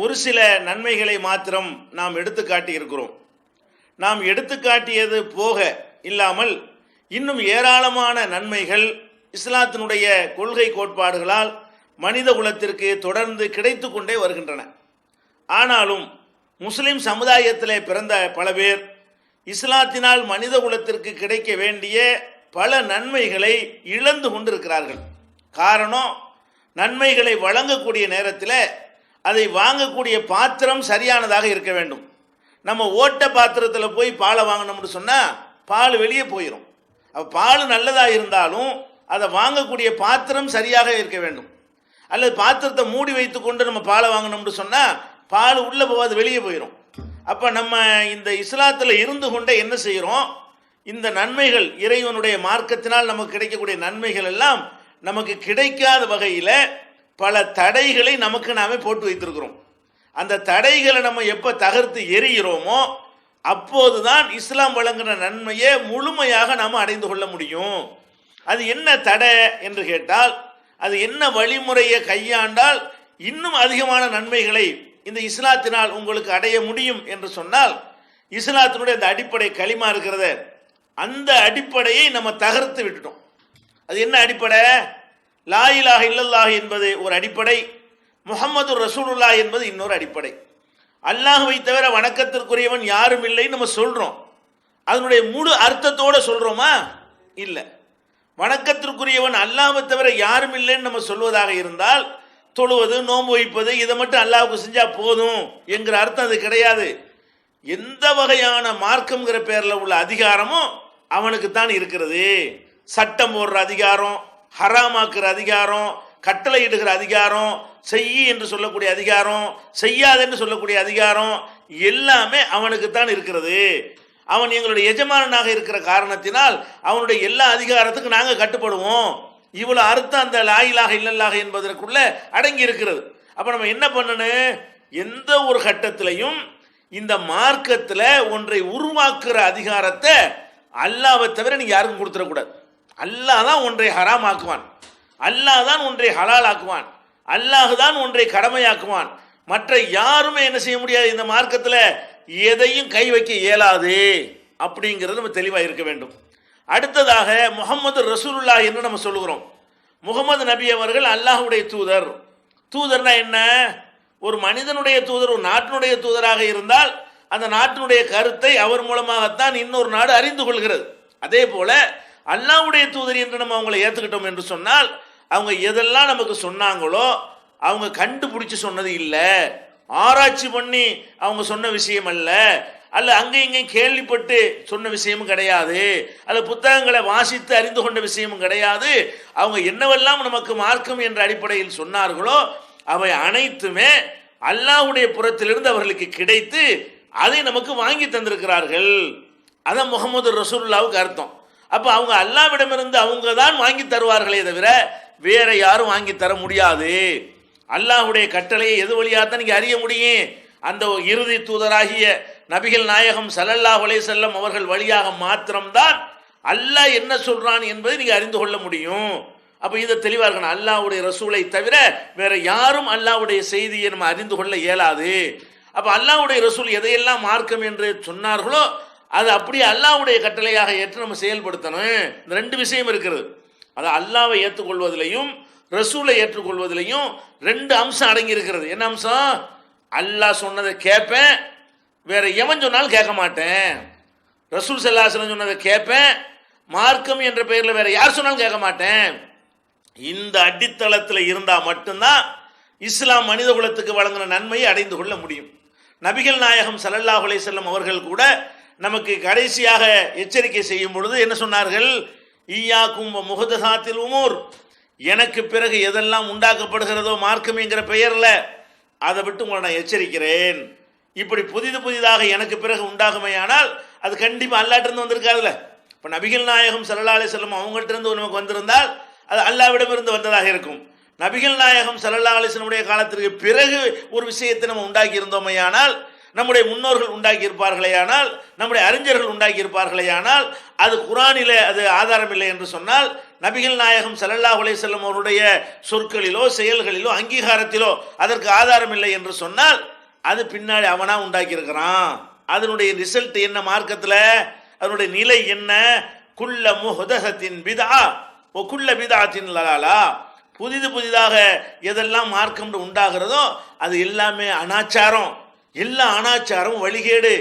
ஒரு சில நன்மைகளை மாத்திரம் நாம் எடுத்து காட்டியிருக்கிறோம். நாம் எடுத்து காட்டியது போக இல்லாமல் இன்னும் ஏராளமான நன்மைகள் இஸ்லாத்தினுடைய கொள்கை கோட்பாடுகளால் மனித குலத்திற்கு தொடர்ந்து கிடைத்து கொண்டே வருகின்றன. ஆனாலும் முஸ்லிம் சமுதாயத்திலே பிறந்த பல பேர் இஸ்லாத்தினால் மனித குலத்திற்கு கிடைக்க வேண்டிய பல நன்மைகளை இழந்து கொண்டிருக்கிறார்கள். காரணம், நன்மைகளை வழங்கக்கூடிய நேரத்தில் அதை வாங்கக்கூடிய பாத்திரம் சரியானதாக இருக்க வேண்டும். நம்ம ஓட்ட பாத்திரத்தில் போய் பாலை வாங்கினோம்னு சொன்னால் பால் வெளியே போயிடும். பால் நல்லதாக இருந்தாலும் அதை வாங்கக்கூடிய பாத்திரம் சரியாக இருக்க வேண்டும். அல்லது பாத்திரத்தை மூடி வைத்து கொண்டு நம்ம பாலை வாங்கினோம்னு சொன்னால் பால் உள்ளே போகாது, வெளியே போயிடும். அப்போ நம்ம இந்த இஸ்லாத்தில் இருந்து கொண்டே என்ன செய்கிறோம், இந்த நன்மைகள் இறைவனுடைய மார்க்கத்தினால் நமக்கு கிடைக்கக்கூடிய நன்மைகள் எல்லாம் நமக்கு கிடைக்காத வகையில் பல தடைகளை நமக்கு நாமே போட்டு வைத்திருக்கிறோம். அந்த தடைகளை நம்ம எப்போ தகர்த்து எறிகிறோமோ அப்போதுதான் இஸ்லாம் வழங்குகிற நன்மையை முழுமையாக நாம் அடைந்து கொள்ள முடியும். அது என்ன தடை என்று கேட்டால், அது என்ன வழிமுறையை கையாண்டால் இன்னும் அதிகமான நன்மைகளை இந்த இஸ்லாத்தினால் உங்களுக்கு அடைய முடியும் என்று சொன்னால், இஸ்லாத்தினுடைய அந்த அடிப்படை களிமா இருக்கிறத, அந்த அடிப்படையை நம்ம தகர்த்து விட்டுட்டோம். அது என்ன அடிப்படை? லா இலாஹ இல்லல்லாஹ் என்பது ஒரு அடிப்படை, முஹம்மது ரசூலுல்லாஹ் என்பது இன்னொரு அடிப்படை. அல்லாஹ்வை தவிர வணக்கத்திற்குரியவன் யாரும் இல்லைன்னு நம்ம சொல்றோம். அதனுடைய முழு அர்த்தத்தோடு சொல்றோமா? இல்லை. வணக்கத்திற்குரியவன் அல்லாஹ்வை தவிர யாரும் இல்லைன்னு நம்ம சொல்வதாக இருந்தால், தொழுவது, நோன்பு வைப்பது, இதை மட்டும் அல்லாஹ்வுக்கு செஞ்சா போதும் என்கிற அர்த்தம் அது கிடையாது. எந்த வகையான மார்க்கம்ங்கிற பேரில் உள்ள அதிகாரமும் அவனுக்கு தான் இருக்கிறது. சட்டம் போடுற அதிகாரம், ஹராமாக்குற அதிகாரம், கட்டளை இடுகிற அதிகாரம், செய்யி என்று சொல்லக்கூடிய அதிகாரம், செய்யாதென்று சொல்லக்கூடிய அதிகாரம் எல்லாமே அவனுக்கு தான் இருக்கிறது. அவன் எங்களுடைய எஜமானனாக இருக்கிற காரணத்தினால் அவனுடைய எல்லா அதிகாரத்துக்கும் நாங்கள் கட்டுப்படுவோம். இவ்வளோ அர்த்தம் அந்த லா இலாஹ இல்லல்லாஹ் என்பதற்குள்ள அடங்கி இருக்கிறது. அப்போ நம்ம என்ன பண்ணணும், எந்த ஒரு கட்டத்திலையும் இந்த மார்க்கத்தில் ஒன்றை உருவாக்குற அதிகாரத்தை அல்லாஹ்வை தவிர நீங்கள் யாருக்கும் கொடுத்துடக்கூடாது. அல்லாஹ் தான் ஒன்றை ஹராமாக்குவான், அல்லாஹ் தான் ஒன்றை ஹலாலாக்குவான், அல்லாஹ் தான் ஒன்றை கடமையாக்குவான். மற்ற யாருமே என்ன செய்ய முடியாது, இந்த மார்க்கத்தில் எதையும் கை வைக்க இயலாது அப்படிங்கிறது நம்ம தெளிவாக இருக்க வேண்டும். அடுத்ததாக முஹம்மது ரசூலுல்லாஹ் என்று நம்ம சொல்லுகிறோம். முகமது நபி அவர்கள் அல்லாஹ்வுடைய தூதர். தூதர்னா என்ன? ஒரு மனிதனுடைய தூதர், ஒரு நாட்டினுடைய தூதராக இருந்தால் அந்த நாட்டினுடைய கருத்தை அவர் மூலமாகத்தான் இன்னொரு நாடு அறிந்து கொள்கிறது. அதே போல அல்லாஹ்வுடைய தூதர் என்று நம்ம அவங்களை ஏற்றுக்கிட்டோம் என்று சொன்னால், அவங்க எதெல்லாம் நமக்கு சொன்னாங்களோ அவங்க கண்டுபிடிச்சு சொன்னது இல்லை, ஆராய்ச்சி பண்ணி அவங்க சொன்ன விஷயம் அல்ல, அல்ல அங்கே இங்கேயும் கேள்விப்பட்டு சொன்ன விஷயமும் கிடையாது, அல்ல புத்தகங்களை வாசித்து அறிந்து கொண்ட விஷயமும் கிடையாது. அவங்க என்னவெல்லாம் நமக்கு மார்க்கம் என்ற அடிப்படையில் சொன்னார்களோ அவை அனைத்துமே அல்லாஹ்வுடைய புறத்திலிருந்து அவர்களுக்கு கிடைத்து அதை நமக்கு வாங்கி தந்திருக்கிறார்கள். அதான் முஹம்மது ரசூலுல்லாஹ்வுக்கு அர்த்தம். அப்போ அவங்க அல்லாஹ்விடமிருந்து அவங்க தான் வாங்கி தருவார்களே தவிர வேற யாரும் வாங்கி தர முடியாது. அல்லாஹ்வுடைய கட்டளையை எது வழியாக தான் நீங்கள் அறிய முடியும்? அந்த இறுதி தூதராகிய நபிகள் நாயகம் ஸல்லல்லாஹு அலைஹி வஸல்லம் அவர்கள் வழியாக மாத்திரம்தான் அல்லாஹ் என்ன சொல்றான் என்பதை நீங்கள் அறிந்து கொள்ள முடியும். அப்போ இதை தெளிவாக இருக்கணும். அல்லாஹ்வுடைய ரசூலை தவிர வேற யாரும் அல்லாஹ்வுடைய செய்தியை நம்ம அறிந்து கொள்ள இயலாது. அப்போ அல்லாஹ்வுடைய ரசூல் எதையெல்லாம் மார்க்கம் என்று சொன்னார்களோ அது அப்படியே அல்லாஹ்வுடைய கட்டளையாக ஏற்று நம்ம செயல்படுத்தணும். இந்த ரெண்டு விஷயம் இருக்கிறது. அது அல்லாஹ்வை ஏற்றுக்கொள்வதிலையும் ரசூலை ஏற்றுக்கொள்வதிலையும் ரெண்டு அம்சம் அடங்கி இருக்கிறது. என்ன அம்சம்? அல்லாஹ் சொன்னதை கேட்பேன், வேற எவன் சொன்னாலும் கேட்க மாட்டேன். ரசூல் ஸல்லல்லாஹு அலைஹி வஸல்லம் சொன்னதை கேட்பேன், மார்க்கம் என்ற பெயரில் வேற யார் சொன்னாலும் கேட்க மாட்டேன். இந்த அடித்தளத்தில் இருந்தால் மட்டும்தான் இஸ்லாம் மனித குலத்துக்கு வழங்கின நன்மையை அடைந்து கொள்ள முடியும். நபிகள் நாயகம் ஸல்லல்லாஹு அலைஹி வஸல்லம் அவர்கள் கூட நமக்கு கடைசியாக எச்சரிக்கை செய்யும் பொழுது என்ன சொன்னார்கள்? ஈயாக்கும் முஹதஸாத்தில் உமூர், எனக்கு பிறகு எதெல்லாம் உண்டாக்கப்படுகிறதோ மார்க்கம் என்கிற பெயரில் அதை விட்டு உங்களை நான் எச்சரிக்கிறேன். இப்படி புதிதாக எனக்கு பிறகு உண்டாகுமையானால் அது கண்டிப்பாக அல்லாஹ்விடமிருந்து வந்திருக்காதுல்ல. இப்போ நபிகள் நாயகம் ஸல்லல்லாஹு அலைஹி வஸல்லம் அவங்கள்ட்ட இருந்து நமக்கு வந்திருந்தால் அது அல்லாஹ்விடமிருந்து வந்ததாக இருக்கும். நபிகள் நாயகம் ஸல்லல்லாஹு அலைஹி வஸல்லம் உடைய காலத்திற்கு பிறகு ஒரு விஷயத்தை நம்ம உண்டாக்கி இருந்தோமையானால், நம்முடைய முன்னோர்கள் உண்டாக்கி இருப்பார்களேயானால், நம்முடைய அறிஞர்கள் உண்டாக்கி இருப்பார்களேயானால், அது குர்ஆனிலே அது ஆதாரம் இல்லை என்று சொன்னால் நபிகள் நாயகம் ஸல்லல்லாஹு அலைஹி வஸல்லம் அவருடைய சொற்களிலோ செயல்களிலோ அங்கீகாரத்திலோ அதற்கு ஆதாரம் இல்லை என்று சொன்னால் அது பின்னாடி அவனா உண்டாக்கி இருக்கிறான். அதனுடைய ரிசல்ட் என்ன மார்க்கத்தில், அதனுடைய நிலை என்ன? குல்ல முஹ்தஸத்தின் பித்ஆ வ குல்ல பித்ஆத்தின் லலாலா. புதிதாக எதெல்லாம் மார்க்கம் உண்டாகிறதோ அது எல்லாமே அனாச்சாரம். எல்லா அனாச்சாரம் வழிகேடு.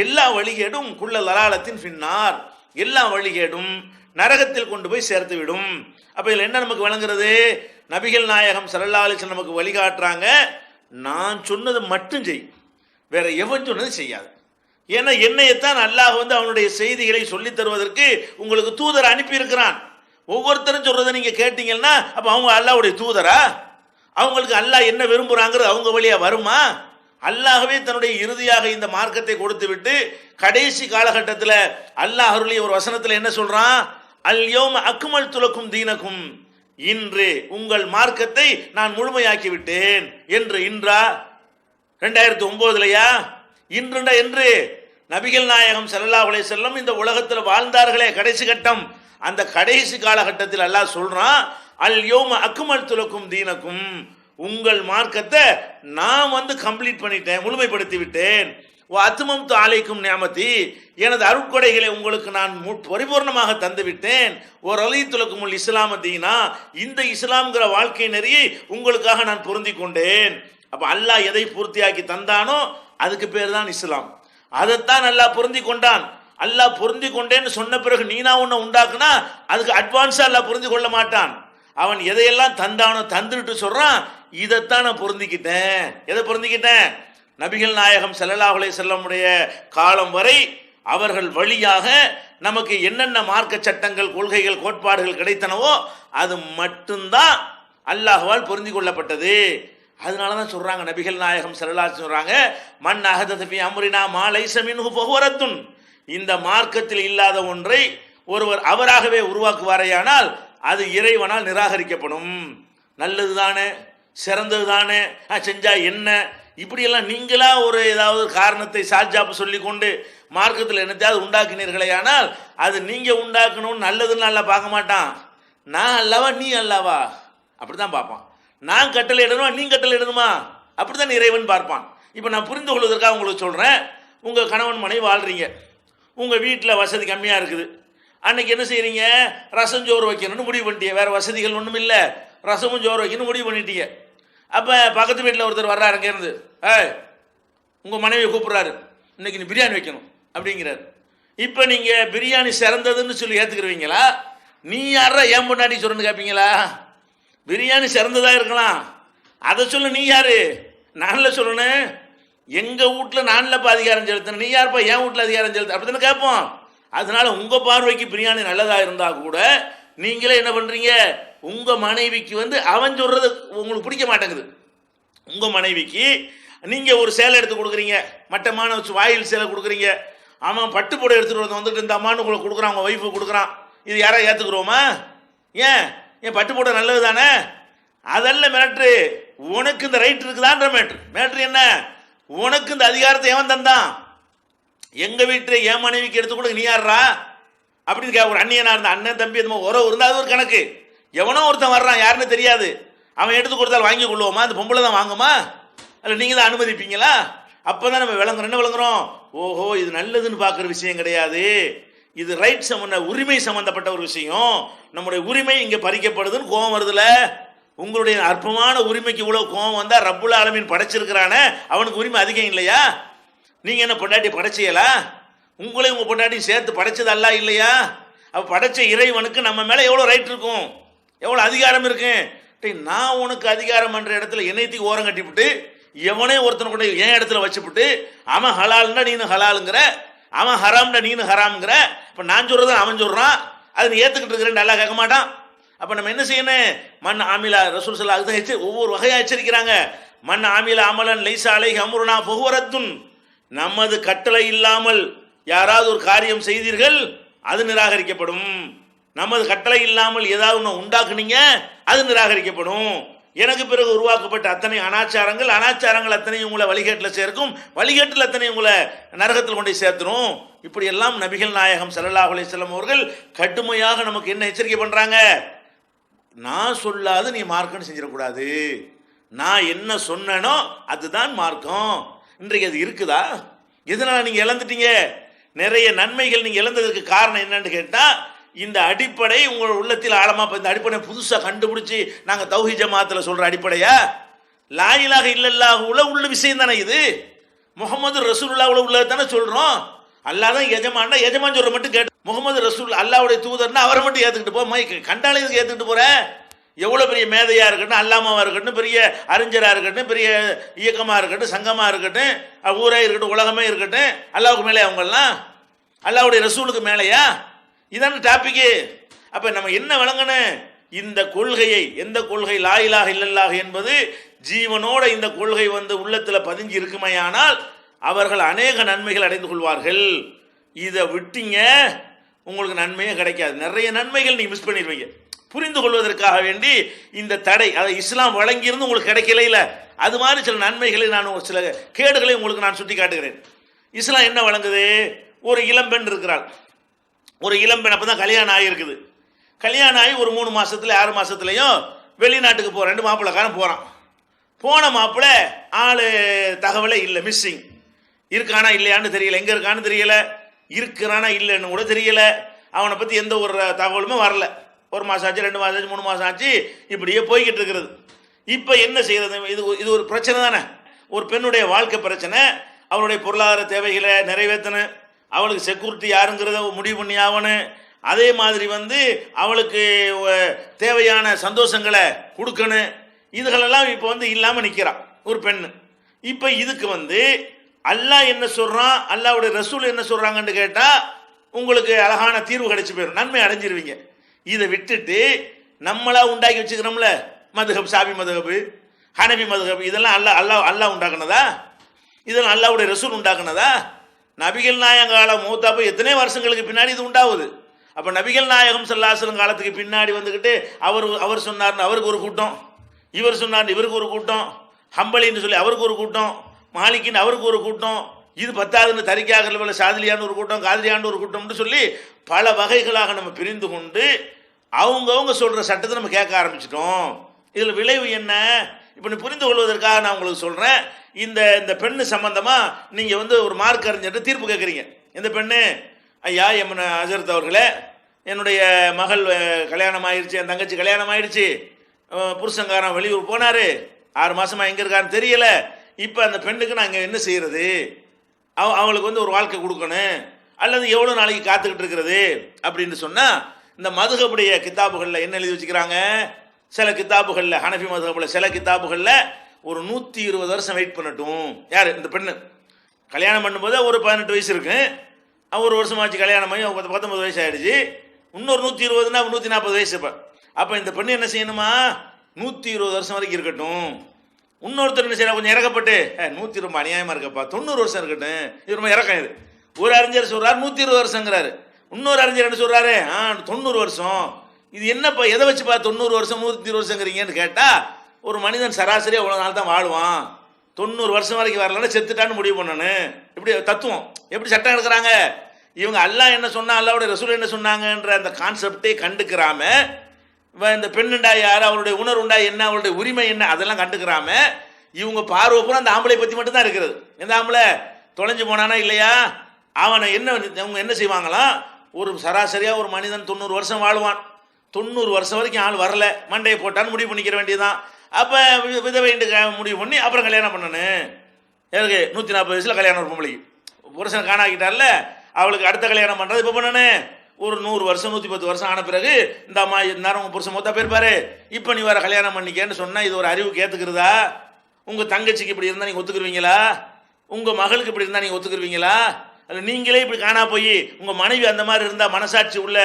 எல்லா வழிகேடும் குல்ல லலாலத்தின் பின்னார், எல்லா வழிகேடும் நரகத்தில் கொண்டு போய் சேர்த்து விடும். அப்ப இதில் என்ன நமக்கு விளங்குறது? நபிகள் நாயகம் ஸல்லல்லாஹு அலைஹி வஸல்லம் நமக்கு வழிகாட்டுறாங்க, நான் சொன்னது மட்டும் செய், வேற எவன் சொன்னது செய்யாது. ஏன்னா என்னையத்தான் அல்லாஹ் அவனுடைய செய்திகளை சொல்லித் தருவதற்கு உங்களுக்கு தூதர் அனுப்பி இருக்கிறான். ஒவ்வொருத்தரும் சொல்றதை நீங்க கேட்டீங்கன்னா அப்ப அவங்க அல்லாஹ்வுடைய தூதரா? அவங்களுக்கு அல்லாஹ் என்ன விரும்புறாங்கிறது அவங்க வழியா வருமா? அல்லாஹ்வே தன்னுடைய இறுதியாக இந்த மார்க்கத்தை கொடுத்து விட்டு கடைசி காலகட்டத்தில் அல்லாஹ் அருளிய ஒரு வசனத்தில் என்ன சொல்றான்? அல் யௌம அக்மல்து லக்கும் தீனக்கும், இன்று உங்கள் மார்க்கத்தை நான் முழுமையாக்கி விட்டேன் என்று. இன்றா 2009லயா? இன்றுண்டா என்று நபிகள் நாயகம் ஸல்லல்லாஹு அலைஹி வஸல்லம் இந்த உலகத்தில் வாழ்ந்தார்களே கடைசி கட்டம், அந்த கடைசி காலகட்டத்தில் அல்லாஹ் சொல்றான், அல் யௌம அக்மல்து லக்கும் தீனக்கும், உங்கள் மார்க்கத்தை நான் கம்ப்ளீட் பண்ணிட்டேன், முழுமைப்படுத்தி விட்டேன். அத்மம்து அலைக்கும் நிஅமதி, எனது அருட்கொடைகளை உங்களுக்கு நான் பரிபூர்ணமாக தந்து விட்டேன். ஒரு ரலீது லக்குமுல் இஸ்லாம தீனா, இந்த இஸ்லாம்ங்கிற வாழ்க்கை நெறியை உங்களுக்காக நான் பொருந்தி கொண்டேன். அப்ப அல்லாஹ் எதை பூர்த்தியாக்கி தந்தானோ அதுக்கு பேர் தான் இஸ்லாம். அதைத்தான் அல்லாஹ் பொருந்தி கொண்டான். அல்லாஹ் பொருந்தி கொண்டேன்னு சொன்ன பிறகு நீனா உன்னை உண்டாக்குனா அதுக்கு அட்வான்ஸா அல்லாஹ் பொருந்தி கொள்ள மாட்டான். அவன் எதையெல்லாம் தந்தானோ தந்துட்டு சொல்றான், இதைத்தான் நான் பொருந்திக்கிட்டேன். எதை பொருந்திக்கிட்டேன்? நபிகள் நாயகம் ஸல்லல்லாஹு அலைஹி வஸல்லமுடைய காலம் வரை அவர்கள் வழியாக நமக்கு என்னென்ன மார்க்க சட்டங்கள், கொள்கைகள், கோட்பாடுகள் கிடைத்தனவோ அது மட்டும்தான் அல்லாஹ்வால் பொருந்தி கொள்ளப்பட்டது. அதனால தான் சொல்றாங்க நபிகள் நாயகம் ஸல்லல்லாஹு அலைஹி வஸல்லம் சொல்றாங்க, மன் அஹதஸ ஃபீ அம்ரினா மா லைஸ மின்ஹு ஃபஹுவ ரத்துன். இந்த மார்க்கத்தில் இல்லாத ஒன்றை ஒருவர் அவராகவே உருவாக்குவாரேயானால் அது இறைவனால் நிராகரிக்கப்படும். நல்லது தானே, சிறந்தது தானே, செஞ்சா என்ன, இப்படியெல்லாம் நீங்களா ஒரு ஏதாவது காரணத்தை சால்ஜாப்பு சொல்லி கொண்டு மார்க்கத்தில் என்னத்தையாவது உண்டாக்கினீர்களே ஆனால் அது நீங்க உண்டாக்கணும்னு நல்லதுன்னு நல்லா பார்க்க மாட்டான். நான் அல்லவா நீ அல்லவா அப்படித்தான் பார்ப்பான். நான் கட்டளை இடணுமா நீ கட்டளை இடணுமா அப்படித்தான் இறைவன் பார்ப்பான். இப்போ நான் புரிந்து கொள்வதற்காக உங்களுக்கு சொல்றேன், உங்க கணவன் மனைவி வாழ்றீங்க, உங்க வீட்டில் வசதி கம்மியா இருக்குது. அன்னைக்கு என்ன செய்யறீங்க? ரசம் சோறு வைக்கணும்னு முடிவு பண்ணிட்டீங்க. வேற வசதிகள் ஒன்றும் இல்லை, ரசமும் சோறு வைக்கணும்னு முடிவு பண்ணிட்டீங்க. அப்போ பக்கத்து வீட்டில் ஒருத்தர் வர்றாரு, அங்கேருந்து உங்கள் மனைவியை கூப்பிட்றாரு, இன்னைக்கு நீ பிரியாணி வைக்கணும் அப்படிங்கிறாரு. இப்போ நீங்கள் பிரியாணி சிறந்ததுன்னு சொல்லி ஏற்றுக்குருவீங்களா? நீ யாரா ஏன் முன்னாடி சொல்லுன்னு கேட்பீங்களா? பிரியாணி சிறந்ததாக இருக்கலாம், அதை சொல்லு. நீ யாரு? நானில் சொல்லணும். எங்கள் வீட்டில் நானில் அதிகாரம் செலுத்தணும், நீ யாருப்பா என் வீட்டில் அதிகாரம் செலுத்த அப்படி தானே கேட்போம். அதனால உங்கள் பார்வைக்கு பிரியாணி நல்லதாக இருந்தால் கூட நீங்களே என்ன பண்ணுறீங்க? உங்கள் மனைவிக்கு அவன் சொல்கிறது உங்களுக்கு பிடிக்க மாட்டேங்குது. உங்கள் மனைவிக்கு நீங்கள் ஒரு சேலை எடுத்து கொடுக்குறீங்க, மட்டமான வாயில் சேலை கொடுக்குறீங்க, அவன் பட்டு புடவை எடுத்துகிட்டு வந்துட்டு இந்த அம்மானு உங்களை கொடுக்குறான், உங்கள் ஒய்ஃபு கொடுக்குறான். இது யாராவது ஏற்றுக்குறோமா? ஏன் பட்டு புடவை நல்லது தானே? அதெல்லாம் மேட்ரு. உனக்கு இந்த ரைட் இருக்குதான்ற மேட்ரு என்ன? உனக்கு இந்த அதிகாரத்தை எவன் தந்தான்? எங்கள் வீட்டில் என் மனைவிக்கு எடுத்து கொடுக்க நீ யாரா அப்படின்னு ஒரு அண்ணியனா இருந்த அண்ணன் தம்பி உறவு இருந்தால் அது ஒரு கணக்கு. எவனோ ஒருத்தன் வர்றான், யாருன்னு தெரியாது, அவன் எடுத்து கொடுத்தாலும் வாங்கி கொள்வோமா? அந்த பொம்பளை தான் வாங்குமா? அல்ல நீங்கள் தான் அனுமதிப்பீங்களா? அப்போ தான் நம்ம விளங்குறோம். என்ன விளங்குறோம்? ஓஹோ, இது நல்லதுன்னு பார்க்குற விஷயம் கிடையாது, இது ரைட் உரிமை சம்பந்தப்பட்ட ஒரு விஷயம். நம்முடைய உரிமை இங்கே பறிக்கப்படுதுன்னு கோபம் வருதுல. உங்களுடைய அற்பமான உரிமைக்கு இவ்வளோ கோபம் வந்தால் ரப்புல் ஆலமீன் படைச்சிருக்கிறானே அவனுக்கு உரிமை அதிகம் இல்லையா? நீங்கள் என்ன பொண்டாட்டி படைச்சியலா? உங்களையும் உங்கள் பொண்டாட்டியும் சேர்த்து படைச்சது அல்ல இல்லையா? அப்போ படைச்ச இறைவனுக்கு நம்ம மேலே எவ்வளோ ரைட் இருக்கும், எவ்வளோ அதிகாரம் இருக்கு. நான் உனக்கு அதிகாரம் பண்ணுற இடத்துல என்னையத்துக்கு ஓரம் கட்டிவிட்டு எவனே ஒருத்தனை கூட என் இடத்துல வச்சுவிட்டு அவன் ஹலால்னா நீனு ஹலாலுங்கிற, அவன் ஹராம்னா நீனு ஹராம்ங்கிற. இப்போ நான் சொல்றது அவன் சொல்றான், அதை நீ ஏற்றுக்கிட்டு இருக்கிறேன், நல்லா கேட்க மாட்டான். அப்போ நம்ம என்ன செய்யணும்? மண் ஆமிலா ரசூல் ஸல்லல்லாஹு அலைஹி வஸல்லம் ஒவ்வொரு வகையாக எச்சரிக்கிறாங்க. மண் ஆமிலா அமலன் லைஸா அலைஹி அம்ருனா ஃபஹுவ ரத்துன். நமது கட்டளை இல்லாமல் யாராவது ஒரு காரியம் செய்தீர்கள் அது நிராகரிக்கப்படும். நமது கட்டளை இல்லாமல் ஏதாவது ஒன்று உண்டாக்குனீங்க அது நிராகரிக்கப்படும். எனக்கு பிறகு உருவாக்கப்பட்ட அத்தனை அனாச்சாரங்கள் அத்தனையும் உங்களை வழிகேட்டில் சேர்க்கும், வழிகேட்டில் அத்தனையும் உங்களை நரகத்தில் கொண்டு சேர்த்துரும். இப்படி எல்லாம் நபிகள் நாயகம் ஸல்லல்லாஹு அலைஹி வஸல்லம் அவர்கள் கடுமையாக நமக்கு என்ன எச்சரிக்கை பண்றாங்க? நான் சொல்லாது நீ மார்க்கம்னு செஞ்சிடக்கூடாது, நான் என்ன சொன்னனோ அதுதான் மார்க்கம். இன்றைக்கு அது இருக்குதா? எதனால நீங்க இழந்துட்டீங்க? நிறைய நன்மைகள் நீங்க இழந்ததுக்கு காரணம் என்னன்னு கேட்டா, இந்த அடிப்படை உங்கள் உள்ளத்தில் ஆழமா, இந்த அடிப்படை புதுசா கண்டுபிடிச்சு நாங்க தௌஹீத் ஜமாத்துல சொல்ற அடிப்படையா? லா இலாஹ இல்லல்லாஹுல உள்ள விஷயம் தானே இது. முஹம்மது ரசூலுல்லாஹ்வுல உள்ளது தானே சொல்றோம். அல்லாஹ் தான் எஜமான், எஜமான் சொல்ற மட்டும் கேட்டு, முகமது ரசூல் அல்லாஹ்வுடைய தூதர்னா அவரை மட்டும் ஏத்துக்கிட்டு போ. கண்டாலே இதுக்கு ஏத்துக்கிட்டு போற? எவ்வளவு பெரிய மேதையா இருக்கட்டும், அல்லாமாவா இருக்கட்டும், பெரிய அறிஞரா இருக்கட்டும், பெரிய இயக்கமா இருக்கட்டும், சங்கமா இருக்கட்டும், ஊரே இருக்கட்டும், உலகமே இருக்கட்டும், அல்லாஹ்வுக்கு மேலே அவங்கெல்லாம் அல்லாஹ்வுடைய ரசூலுக்கு மேலேயா? இதான டாபிக்கு. அப்ப நம்ம என்ன வழங்கணும்? இந்த கொள்கையை, எந்த கொள்கை லா இலாஹ இல்லல்லாஹ் என்பது ஜீவனோட இந்த கொள்கை உள்ளத்தில் பதிஞ்சு இருக்குமையானால் அவர்கள் அநேக நன்மைகள் அடைந்து கொள்வார்கள். இதை விட்டீங்க உங்களுக்கு நன்மையே கிடைக்காது. நிறைய நன்மைகள் நீங்க மிஸ் பண்ணிடுவீங்க. புரிந்து கொள்வதற்காக வேண்டி இந்த தடை, அதை இஸ்லாம் வழங்கியிருந்து உங்களுக்கு கிடைக்கல இல்ல, அது மாதிரி சில நன்மைகளை நான், சில கேடுகளை உங்களுக்கு நான் சுட்டி காட்டுகிறேன். இஸ்லாம் என்ன வழங்குது? ஒரு இளம்பெண் இருக்கிறாள், ஒரு இளம்பெண் அப்பதான் கல்யாணம் ஆகியிருக்குது. கல்யாணம் ஆகி ஒரு 3 மாசத்துல 6 மாசத்துலையும் வெளிநாட்டுக்கு போற 2 மாப்பிள்ளைக்காரன் போறான். போன மாப்பிள்ளை ஆளு தகவலே இல்லை, மிஸ்ஸிங். இருக்கானா இல்லையான்னு தெரியல, எங்க இருக்கான்னு தெரியல, இருக்கிறானா இல்லைன்னு கூட தெரியல, அவனை பத்தி எந்த ஒரு தகவலுமே வரல. 1 மாசம் ஆச்சு, 2 மாசம் ஆச்சு, 3 மாசம் ஆச்சு, இப்படியே போய்கிட்டு இருக்கிறது. இப்ப என்ன செய்யறது? இது ஒரு பிரச்சனை தானே. ஒரு பெண்ணுடைய வாழ்க்கை பிரச்சனை, அவளுடைய பொருளாதார தேவைகளை நிறைவேற்றணும், அவளுக்கு செக்யூரிட்டி யாருங்கிறத முடிவு பண்ணி ஆகணும், அதே மாதிரி அவளுக்கு தேவையான சந்தோஷங்களை கொடுக்கணும். இதுகளெல்லாம் இப்போ இல்லாமல் நிற்கிறான் ஒரு பெண்ணு. இப்போ இதுக்கு அல்லாஹ் என்ன சொல்றான், அல்லாஹ்வுடைய ரசூல் என்ன சொல்றாங்கன்னு கேட்டா உங்களுக்கு அழகான தீர்வு கிடைச்சு போயிடும், நன்மை அடைஞ்சிருவீங்க. இதை விட்டுட்டு நம்மளா உண்டாக்கி வச்சுக்கிறோம்ல, மதுஹப், சாபி மதுஹப், ஹனபி மதுஹப், இதெல்லாம் அல்லாஹ் உண்டாக்குனதா? இதெல்லாம் அல்லாஹ்வுடைய ரசூல் உண்டாக்குனதா? நபிகள் நாயகம் காலம் மூத்தாப்ப எத்தனை வருஷங்களுக்கு பின்னாடி இது உண்டாகுது. அப்ப நபிகள் நாயகம் ஸல்லல்லாஹு அலைஹி வஸல்லம் காலத்துக்கு பின்னாடி அவர் சொன்னார்னு அவருக்கு ஒரு கூட்டம், இவர் சொன்னார் இவருக்கு ஒரு கூட்டம், ஹம்பலின்னு சொல்லி அவருக்கு ஒரு கூட்டம், மாலிக்கின்னு அவருக்கு ஒரு கூட்டம், இது பத்தாதுன்னு தரிக்காக சாதிலியான்னு ஒரு கூட்டம், காதிரியான்னு ஒரு கூட்டம்னு சொல்லி பல வகைகளாக நம்ம பிரிந்து கொண்டு அவங்கவுங்க சொல்ற சட்டத்தை நம்ம கேட்க ஆரம்பிச்சிட்டோம். இதுல விளைவு என்ன? இப்ப நீ புரிந்து கொள்வதற்காக நான் உங்களுக்கு சொல்றேன். இந்த பெண்ணு சம்பந்தமா நீங்க ஒரு மார்க் அறிஞர்கிட்ட தீர்ப்பு கேட்குறீங்க. இந்த பெண்ணு, ஐயா எம்மன ஹஜரத் அவர்களே, என்னுடைய மகள் கல்யாணம் ஆயிடுச்சு, என் தங்கச்சி கல்யாணம் ஆயிடுச்சு, புருஷங்காரன் வெளியூர் போனாரு, 6 மாசமா எங்க இருக்கான்னு தெரியல, இப்ப அந்த பெண்ணுக்கு நாங்க என்ன செய்யறது? அவங்களுக்கு ஒரு வாழ்க்கை கொடுக்கணும், அல்லது எவ்வளவு நாளைக்கு காத்துக்கிட்டு இருக்கிறது அப்படின்னு சொன்னா, இந்த மதுஹபுடைய கிதாபுகள்ல என்ன எழுதி வச்சுக்கிறாங்க? சில கிதாபுகள்ல, ஹனஃபி மதுஹபுல சில கிதாபுகள்ல ஒரு 120 வருஷம் வெயிட் பண்ணட்டும். யாரு? இந்த பெண்ணு கல்யாணம் பண்ணும்போது ஒரு 18 வயசு இருக்கு, ஒரு வருஷமாச்சு கல்யாணம் ஆகி 19 வயசு ஆயிடுச்சு, இன்னொரு 120னா 140 வயசு. அப்ப இந்த பெண்ணு என்ன செய்யணுமா? 120 வருஷம் வரைக்கும் இருக்கட்டும். இன்னொருத்தர் என்ன செய்யறா? கொஞ்சம் இறக்கப்பட்டு, 100 ரொம்ப அநியாயமா இருக்கப்பா, 90 வருஷம் இருக்கட்டும். இது ரொம்ப இறக்கம். இது ஒரு அறிஞர் சொல்றாரு 120 வருஷங்கிறாரு, இன்னொரு அறிஞர் என்ன சொல்றாரு? 90 வருஷம். இது என்னப்பா, எதை வச்சுப்பா 90 வருஷம் 120 வருஷங்கிறீங்கன்னு கேட்டா, ஒரு மனிதன் சராசரியா அவ்வளவு நாள் தான் வாழ்வான், 90 வருஷம் வரைக்கும் வரலன்னா செத்துட்டான்னு முடிவு பண்ணணும். இப்படி தத்துவம், எப்படி சட்டம் எடுக்கிறாங்க இவங்க? அல்லாஹ் என்ன சொன்னா, அல்லாஹ்வுடைய ரசூல் என்ன சொன்னாங்கன்ற அந்த கான்செப்டே கண்டுக்கிறாம, இந்த பெண்ணுண்டா யார், அவளுடைய உணர்வுண்டா என்ன, அவளுடைய உரிமை என்ன, அதெல்லாம் கண்டுக்கிறாம இவங்க பார்வை பூரா அந்த ஆம்பளை பத்தி மட்டும் தான் இருக்கிறது. எந்த ஆம்பளை தொலைஞ்சு போனானா இல்லையா, அவனை அவங்க என்ன செய்வாங்களாம்? ஒரு சராசரியா ஒரு மனிதன் 90 வருஷம் வாழ்வான், 90 வருஷம் வரைக்கும் ஆள் வரல, மண்டையை போட்டான்னு முடிவு பண்ணிக்கிற வேண்டியதுதான். அப்ப விதவைண்டு முடிவு பண்ணி அப்புறம் கல்யாணம் பண்ணணும். எனக்கு 140 வயசுல கல்யாணம், ஒரு பொம்பளைக்கு புருஷன் காணாக்கிட்டார்ல, அவளுக்கு அடுத்த கல்யாணம் பண்றது இப்ப பண்ணணும். ஒரு 100 வருஷம் 110 வருஷம் ஆன பிறகு இந்த அம்மா நேரம் உங்க புருஷன் மொத்தம் போயிருப்பாரு, இப்ப நீ வர கல்யாணம் பண்ணிக்கன்னு சொன்னா இது ஒரு அறிவுக்கு ஏத்துக்கிறதா? உங்க தங்கச்சிக்கு இப்படி இருந்தா நீங்க ஒத்துக்குருவீங்களா? உங்க மகளுக்கு இப்படி இருந்தா நீங்க ஒத்துக்குருவீங்களா? நீங்களே இப்படி காணா போய் உங்க மனைவி அந்த மாதிரி இருந்தா மனசாட்சி உள்ள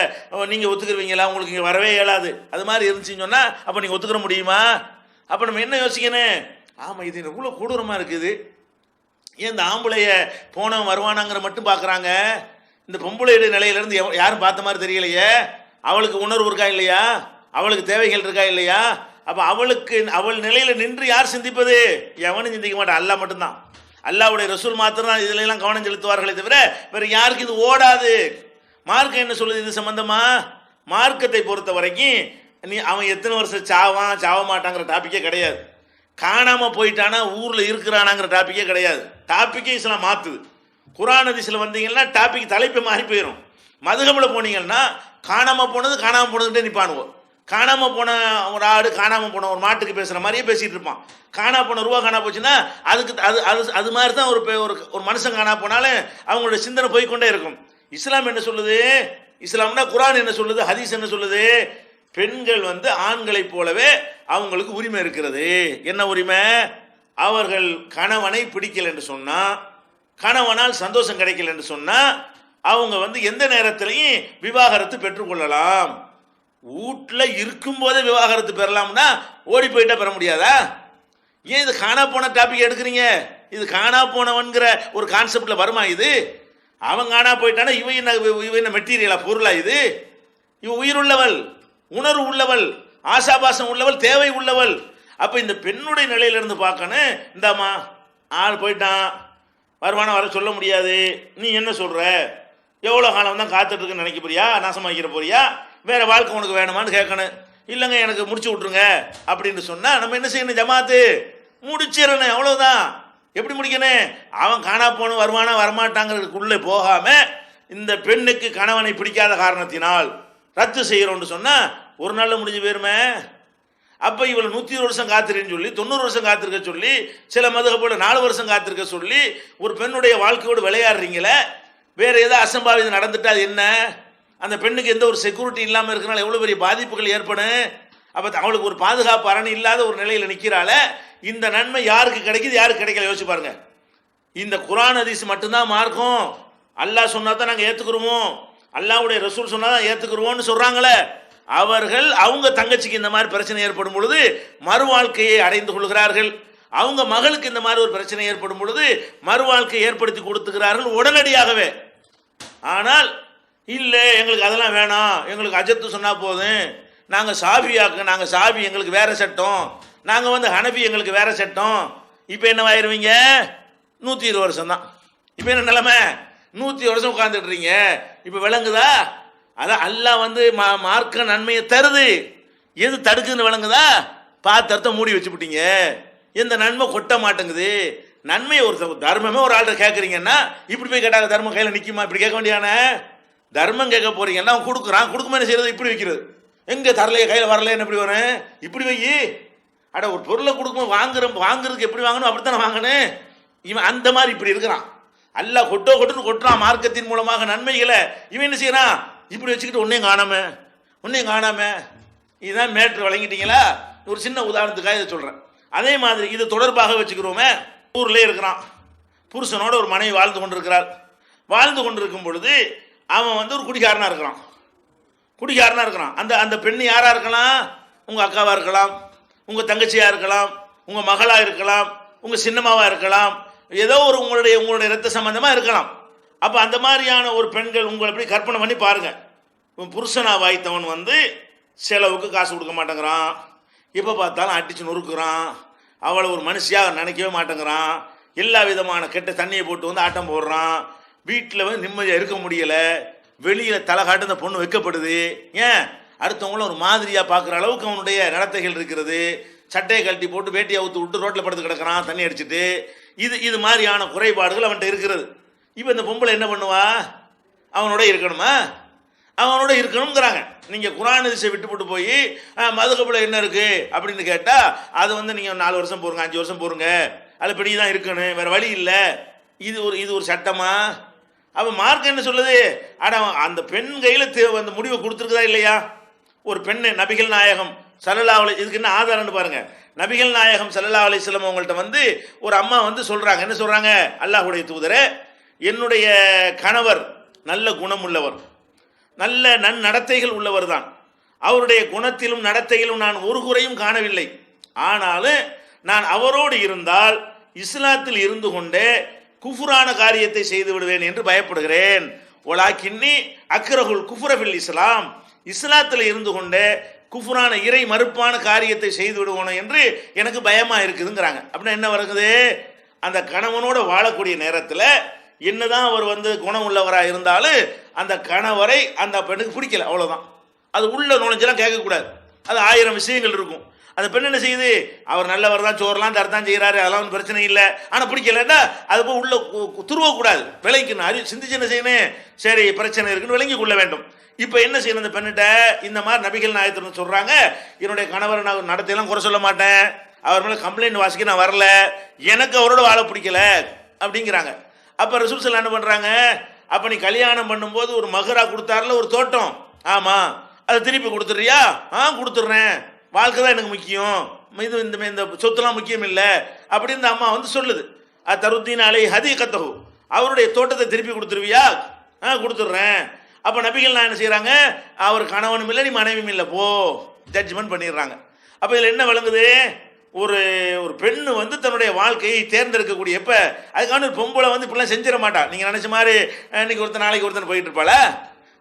நீங்க ஒத்துக்குருவீங்களா? உங்களுக்கு இங்க வரவே இயலாது. அது மாதிரி இருந்துச்சுன்னு சொன்னா அப்ப நீங்க ஒத்துக்கிற முடியுமா? அப்ப நம்ம என்ன யோசிக்கணும்? ஆமா, இது இவ்வளவு கொடூரமா இருக்குது. ஏன் இந்த ஆம்பளைய போனவன் வருவானாங்கிற மட்டும் பாக்குறாங்க, இந்த பொம்பளையுடைய நிலையில இருந்து யாரும் பார்த்த மாதிரி தெரியலையே. அவளுக்கு உணர்வு இருக்கா இல்லையா? அவளுக்கு தேவைகள் இருக்கா இல்லையா? அப்ப அவள் நிலையில நின்று யார் சிந்திப்பது? எவனும் சிந்திக்க மாட்டான், அல்லாஹ் மட்டும்தான். அல்லாஹ்வுடைய ரசூல் மாத்திரம் தான் இதுல எல்லாம் கவனம் செலுத்துவார்களே தவிர வேற யாருக்கு இது ஓடாது. மார்க்கம் என்ன சொல்லுது இது சம்பந்தமா? மார்க்கத்தை பொறுத்த வரைக்கும் அவன் எத்தனை வருஷம் சாவ மாட்டாங்கிற டாபிக்கே கிடையாது. காணாம போயிட்டானா ஊர்ல இருக்கிறானாங்கிற டாபிக்கே கிடையாது. டாபிக்கே இஸ்லாம் மாத்துது. குர்ஆன் ஹதீஸ்ல வந்தீங்கன்னா டாபிக் தலைப்பு மாறி போயிடும். மதுஹப்ல போனீங்கன்னா காணாம போனதுன்ட்டே நிப்பானுவோம். காணாம போன ஒரு ஆடு காணாம போன ஒரு மாட்டுக்கு பேசுற மாதிரியே பேசிட்டு இருப்பான். காணா போன ரூபா காணா போச்சுன்னா அதுக்கு அது மாதிரி தான் ஒரு மனுஷன் காணா போனாலும் அவங்களோட சிந்தனை போய்கொண்டே இருக்கும். இஸ்லாம் என்ன சொல்லுது? இஸ்லாம்னா குர்ஆன் என்ன சொல்லுது, ஹதீஸ் என்ன சொல்லுது? பெண்கள் ஆண்களை போலவே அவங்களுக்கு உரிமை இருக்கிறது. என்ன உரிமை? அவர்கள் கணவனை பிடிக்கல என்று சொன்னா, கணவனால் சந்தோஷம் கிடைக்கல என்று சொன்னா அவங்க எந்த நேரத்திலையும் விவாகரத்து பெற்றுக்கொள்ளலாம். வீட்டில் இருக்கும் போதே விவாகரத்து பெறலாம்னா ஓடி போயிட்டா பெற முடியாதா? ஏன் இது காணா போன டாபிக் எடுக்கிறீங்க? இது காணா போனவன்கிற ஒரு கான்செப்ட்ல வருமா இது? அவன் காணா போயிட்டானா இவன் மெட்டீரியலா, பொருளா? இது இவன் உயிர் உள்ளவள், உணர்வு உள்ளவள், ஆசாபாசம் உள்ளவள், தேவை உள்ளவள். அப்ப இந்த பெண்ணுடைய நிலையிலிருந்து பார்க்கணும். இந்தாமா ஆள் போயிட்டான், வருமானம் வர சொல்ல முடியாது, நீ என்ன சொல்ற? எவ்வளோ காலம் தான் காத்துட்டு இருக்குன்னு நினைக்க போறியா? நாசமாக்கிற போறியா? வேற வாழ்க்கை உனக்கு வேணுமான்னு கேட்கணும். இல்லைங்க எனக்கு முடிச்சு விட்ருங்க அப்படின்னு சொன்னா நம்ம என்ன செய்யணும்? ஜமாத்து முடிச்சிடணும், அவ்வளவுதான். எப்படி முடிக்கணும்? அவன் காணா போன வருமானம் வரமாட்டாங்கிறதுக்குள்ளே போகாம இந்த பெண்ணுக்கு கணவனை பிடிக்காத காரணத்தினால் ரத்து செய்யறோம்னு சொன்னா ஒரு நாள்ல முடிஞ்சு போயிருமே. அப்ப இவள் 120 வருஷம் காத்திருன்னு சொல்லி 90 வருஷம் காத்திருக்க சொல்லி சில மதுஹபோட 4 வருஷம் காத்திருக்க சொல்லி ஒரு பெண்ணுடைய வாழ்க்கையோடு விளையாடுறீங்களே. வேற ஏதாவது அசம்பாவிதம் நடந்துட்டா அது என்ன? அந்த பெண்ணுக்கு எந்த ஒரு செக்யூரிட்டி இல்லாமல் இருக்கிறனால எவ்வளவு பெரிய பாதிப்புகள் ஏற்படும். அப்ப அவளுக்கு ஒரு பாதுகாப்பு அரண் இல்லாத ஒரு நிலையில நிக்கிறாள. இந்த நன்மை யாருக்கு கிடைக்குது, யாருக்கு கிடைக்கல? யோசிச்சு பாருங்க. இந்த குர்ஆன் ஹதீஸ் மட்டும்தான் மார்க்கம். அல்லாஹ் சொன்னா தான் நாங்க ஏத்துக்குருவோம், அல்லாஹ்வுடைய ரசூல் சொன்னா தான் ஏத்துக்குருவோம்னு சொல்றாங்களே. அவர்கள் அவங்க தங்கச்சிக்கு இந்த மாதிரி பிரச்சனை ஏற்படும் பொழுது மறுவாழ்க்கையை அடைந்து கொள்கிறார்கள். அவங்க மகளுக்கு இந்த மாதிரி ஒரு பிரச்சனை ஏற்படும் பொழுது மறுவாழ்க்கை ஏற்படுத்தி கொடுத்துக்கிறார்கள் உடனடியாகவே. ஆனால் இல்லை எங்களுக்கு அதெல்லாம் வேணாம், எங்களுக்கு அஜத்து சொன்னா போதும், நாங்கள் சாபி எங்களுக்கு வேற சட்டம், நாங்கள் ஹனபி எங்களுக்கு வேற சட்டம். இப்போ என்னவாயிருவீங்க? 120 வருஷம் தான். இப்போ என்ன நிலைமை? 120 வருஷம் உட்கார்ந்துட்டுறீங்க. இப்போ விளங்குதா? அதான் அல்லாஹ் மார்க்க நன்மையை தருது, எது தடுக்குதுன்னு விளங்குதா? பாத்திரத்தை மூடி வச்சுவிட்டீங்க, எந்த நன்மை கொட்ட மாட்டேங்குது. நன்மை ஒரு தர்மமே ஒரு ஆள்கிட்ட கேட்குறீங்கன்னா இப்படி போய் கேட்டாங்க தர்மம் கையில் நிற்குமா? இப்படி கேட்க வேண்டியான தர்மம் கேட்க போறீங்கன்னா அவன் கொடுக்குறான், கொடுக்குமா என்ன செய்யறது? இப்படி வைக்கிறது. எங்க தரலையே கையில் வரலைன்னு எப்படி வரும்? இப்படி வை. அட ஒரு பொருளை கொடுக்கும் வாங்குறதுக்கு எப்படி வாங்கணும் அப்படித்தானே வாங்கணும். இவன் அந்த மாதிரி இப்படி இருக்கிறான். அல்லாஹ் கொட்டுன்னு கொட்டுறான் மார்க்கத்தின் மூலமாக நன்மைகளை. இவன் என்ன செய்யறான்? இப்படி வச்சுக்கிட்டு ஒன்னையும் காணாம. இதுதான் மேட்ரு. வழங்கிட்டீங்களா? ஒரு சின்ன உதாரணத்துக்காக இதை சொல்றேன். அதே மாதிரி இது தொடர்பாக வச்சுக்கிறோமே. ஊர்ல இருக்கிறான், புருஷனோட ஒரு மனைவி வாழ்ந்து கொண்டிருக்கும் பொழுது அவன் ஒரு குடிகாரனா இருக்கிறான். அந்த பெண்ணு யாரா இருக்கலாம்? உங்க அக்காவா இருக்கலாம், உங்க தங்கச்சியா இருக்கலாம், உங்க மகளா இருக்கலாம், உங்க சின்னமாவா இருக்கலாம், ஏதோ ஒரு உங்களுடைய ரத்த சம்பந்தமா இருக்கலாம். அப்ப அந்த மாதிரியான ஒரு பெண்கள் உங்களை எப்படி கற்பனை பண்ணி பாருங்க. புருஷனா வாய்த்தவன் செலவுக்கு காசு கொடுக்க மாட்டேங்கிறான், எப்போ பார்த்தாலும் அடிச்சு நொறுக்குறான், அவளை ஒரு மனுஷியாக நினைக்கவே மாட்டேங்கிறான், எல்லா விதமான கெட்ட தண்ணியை போட்டு ஆட்டம் போடுறான், வீட்டில் நிம்மதியாக இருக்க முடியலை, வெளியில் தலை காட்டு அந்த பொண்ணு வைக்கப்படுது. ஏன்? அடுத்தவங்கள ஒரு மாதிரியாக பார்க்குற அளவுக்கு அவனுடைய நடத்தைகள் இருக்கிறது. சட்டையை கழட்டி போட்டு வேட்டியை அவுத்து விட்டு ரோட்டில் படுத்து கிடக்கிறான் தண்ணி அடிச்சுட்டு. இது மாதிரியான குறைபாடுகள் அவன்கிட்ட இருக்கிறது. இப்போ இந்த பொம்பளை என்ன பண்ணுவா? அவனோட இருக்கணுமா? அவனோட இருக்கணுங்கிறாங்க. நீங்கள் குர்ஆன் ஹதீஸை விட்டு போய் மதுஹப்ல என்ன இருக்கு அப்படின்னு கேட்டால் அது நீங்கள் 4 வருஷம் போருங்க, 5 வருஷம் போருங்க, அது பெரிய தான் இருக்கணும், வேற வழி இல்லை. இது ஒரு சட்டமா? அப்போ மார்க் என்ன சொல்லுது? அந்த பெண் கையில் அந்த முடிவை கொடுத்துருக்குதா இல்லையா? ஒரு பெண்ணு நபிகள் நாயகம் ஸல்லல்லாஹு அலைஹி, இதுக்கு என்ன ஆதாரம்னு பாருங்க. நபிகள் நாயகம் ஸல்லல்லாஹு அலைஹி வஸல்லம் அவங்கள்ட்ட ஒரு அம்மா சொல்றாங்க. என்ன சொல்றாங்க? அல்லாஹ்வுடைய தூதரே, என்னுடைய கணவர் நல்ல குணம் உள்ளவர், நல்ல நன்னடத்தைகள் உள்ளவர் தான், அவருடைய குணத்திலும் நடத்தையிலும் நான் ஒரு குறையும் காணவில்லை. ஆனாலும் நான் அவரோடு இருந்தால் இஸ்லாத்தில் இருந்து கொண்டே குஃபுரான காரியத்தை செய்து விடுவேன் என்று பயப்படுகிறேன். ஒலாக்கின்னி அக்ரஹுல் குஃப்ர ஃபில் இஸ்லாம், இஸ்லாத்தில் இருந்து கொண்டே குஃபுரான இறை மறுப்பான காரியத்தை செய்து விடுவோனோ என்று எனக்கு பயமா இருக்குதுங்கிறாங்க. அப்படின்னா என்ன வருகுது, அந்த கணவனோட வாழக்கூடிய நேரத்தில் என்னதான் அவர் குணம் உள்ளவராக இருந்தாலும் அந்த கணவரை அந்த பெண்ணுக்கு பிடிக்கல, அவ்வளோதான். அது உள்ள நுழைஞ்செல்லாம் கேட்கக்கூடாது. அது 1000 விஷயங்கள் இருக்கும். அந்த பெண் என்ன செய்யுது, அவர் நல்லவர் தான், சோறுலாம் தரத்தான் செய்கிறாரு, அதெல்லாம் ஒன்றும் பிரச்சனை இல்லை, ஆனால் பிடிக்கலன்னா அது போய் உள்ள துருவக்கூடாது, விளங்கிக்கணும். அது சிந்திச்சு என்ன செய்யணும், சரி பிரச்சனை இருக்குன்னு விளங்கி கொள்ள வேண்டும். இப்போ என்ன செய்யணும், அந்த பெண்ணிட்ட இந்த மாதிரி நபிகள் நாயகத்தின் சொல்கிறாங்க, என்னுடைய கணவரை நான் நடத்தையெல்லாம் குறை சொல்ல மாட்டேன், அவர் மேலே கம்ப்ளைண்ட் வாசிக்க நான் வரல, எனக்கு அவரோட வாழ பிடிக்கல அப்படிங்கிறாங்க. அப்போ ரசூல் ஸல்லல்லாஹு என்ன பண்ணுறாங்க, அப்போ நீ கல்யாணம் பண்ணும்போது ஒரு மகரா கொடுத்தாருல ஒரு தோட்டம், ஆமாம் அதை திருப்பி கொடுத்துட்றியா, கொடுத்துட்றேன், வாழ்க்கை தான் எனக்கு முக்கியம், இது இந்த சொத்துலாம் முக்கியம் இல்லை அப்படின்னு இந்த அம்மா சொல்லுது. தருத்தீன் அலை ஹதீகத்தஹு, அவருடைய தோட்டத்தை திருப்பி கொடுத்துருவியா, கொடுத்துட்றேன். அப்போ நபிகள் நான் என்ன செய்கிறாங்க, அவர் கணவனும் இல்லை நீ மனைவியும் இல்லை, போ ஜட்ஜ்மெண்ட் பண்ணிடுறாங்க. அப்போ இதில் என்ன விளங்குது, ஒரு ஒரு பெண்ணு தன்னுடைய வாழ்க்கையை தேர்ந்தெடுக்கக்கூடிய, எப்போ அதுக்கான ஒரு பொம்பளை இப்படிலாம் செஞ்சிட மாட்டா. நீங்கள் நினச்ச மாதிரி இன்னைக்கு ஒருத்தர் நாளைக்கு ஒருத்தர் போயிட்டு இருப்பாள,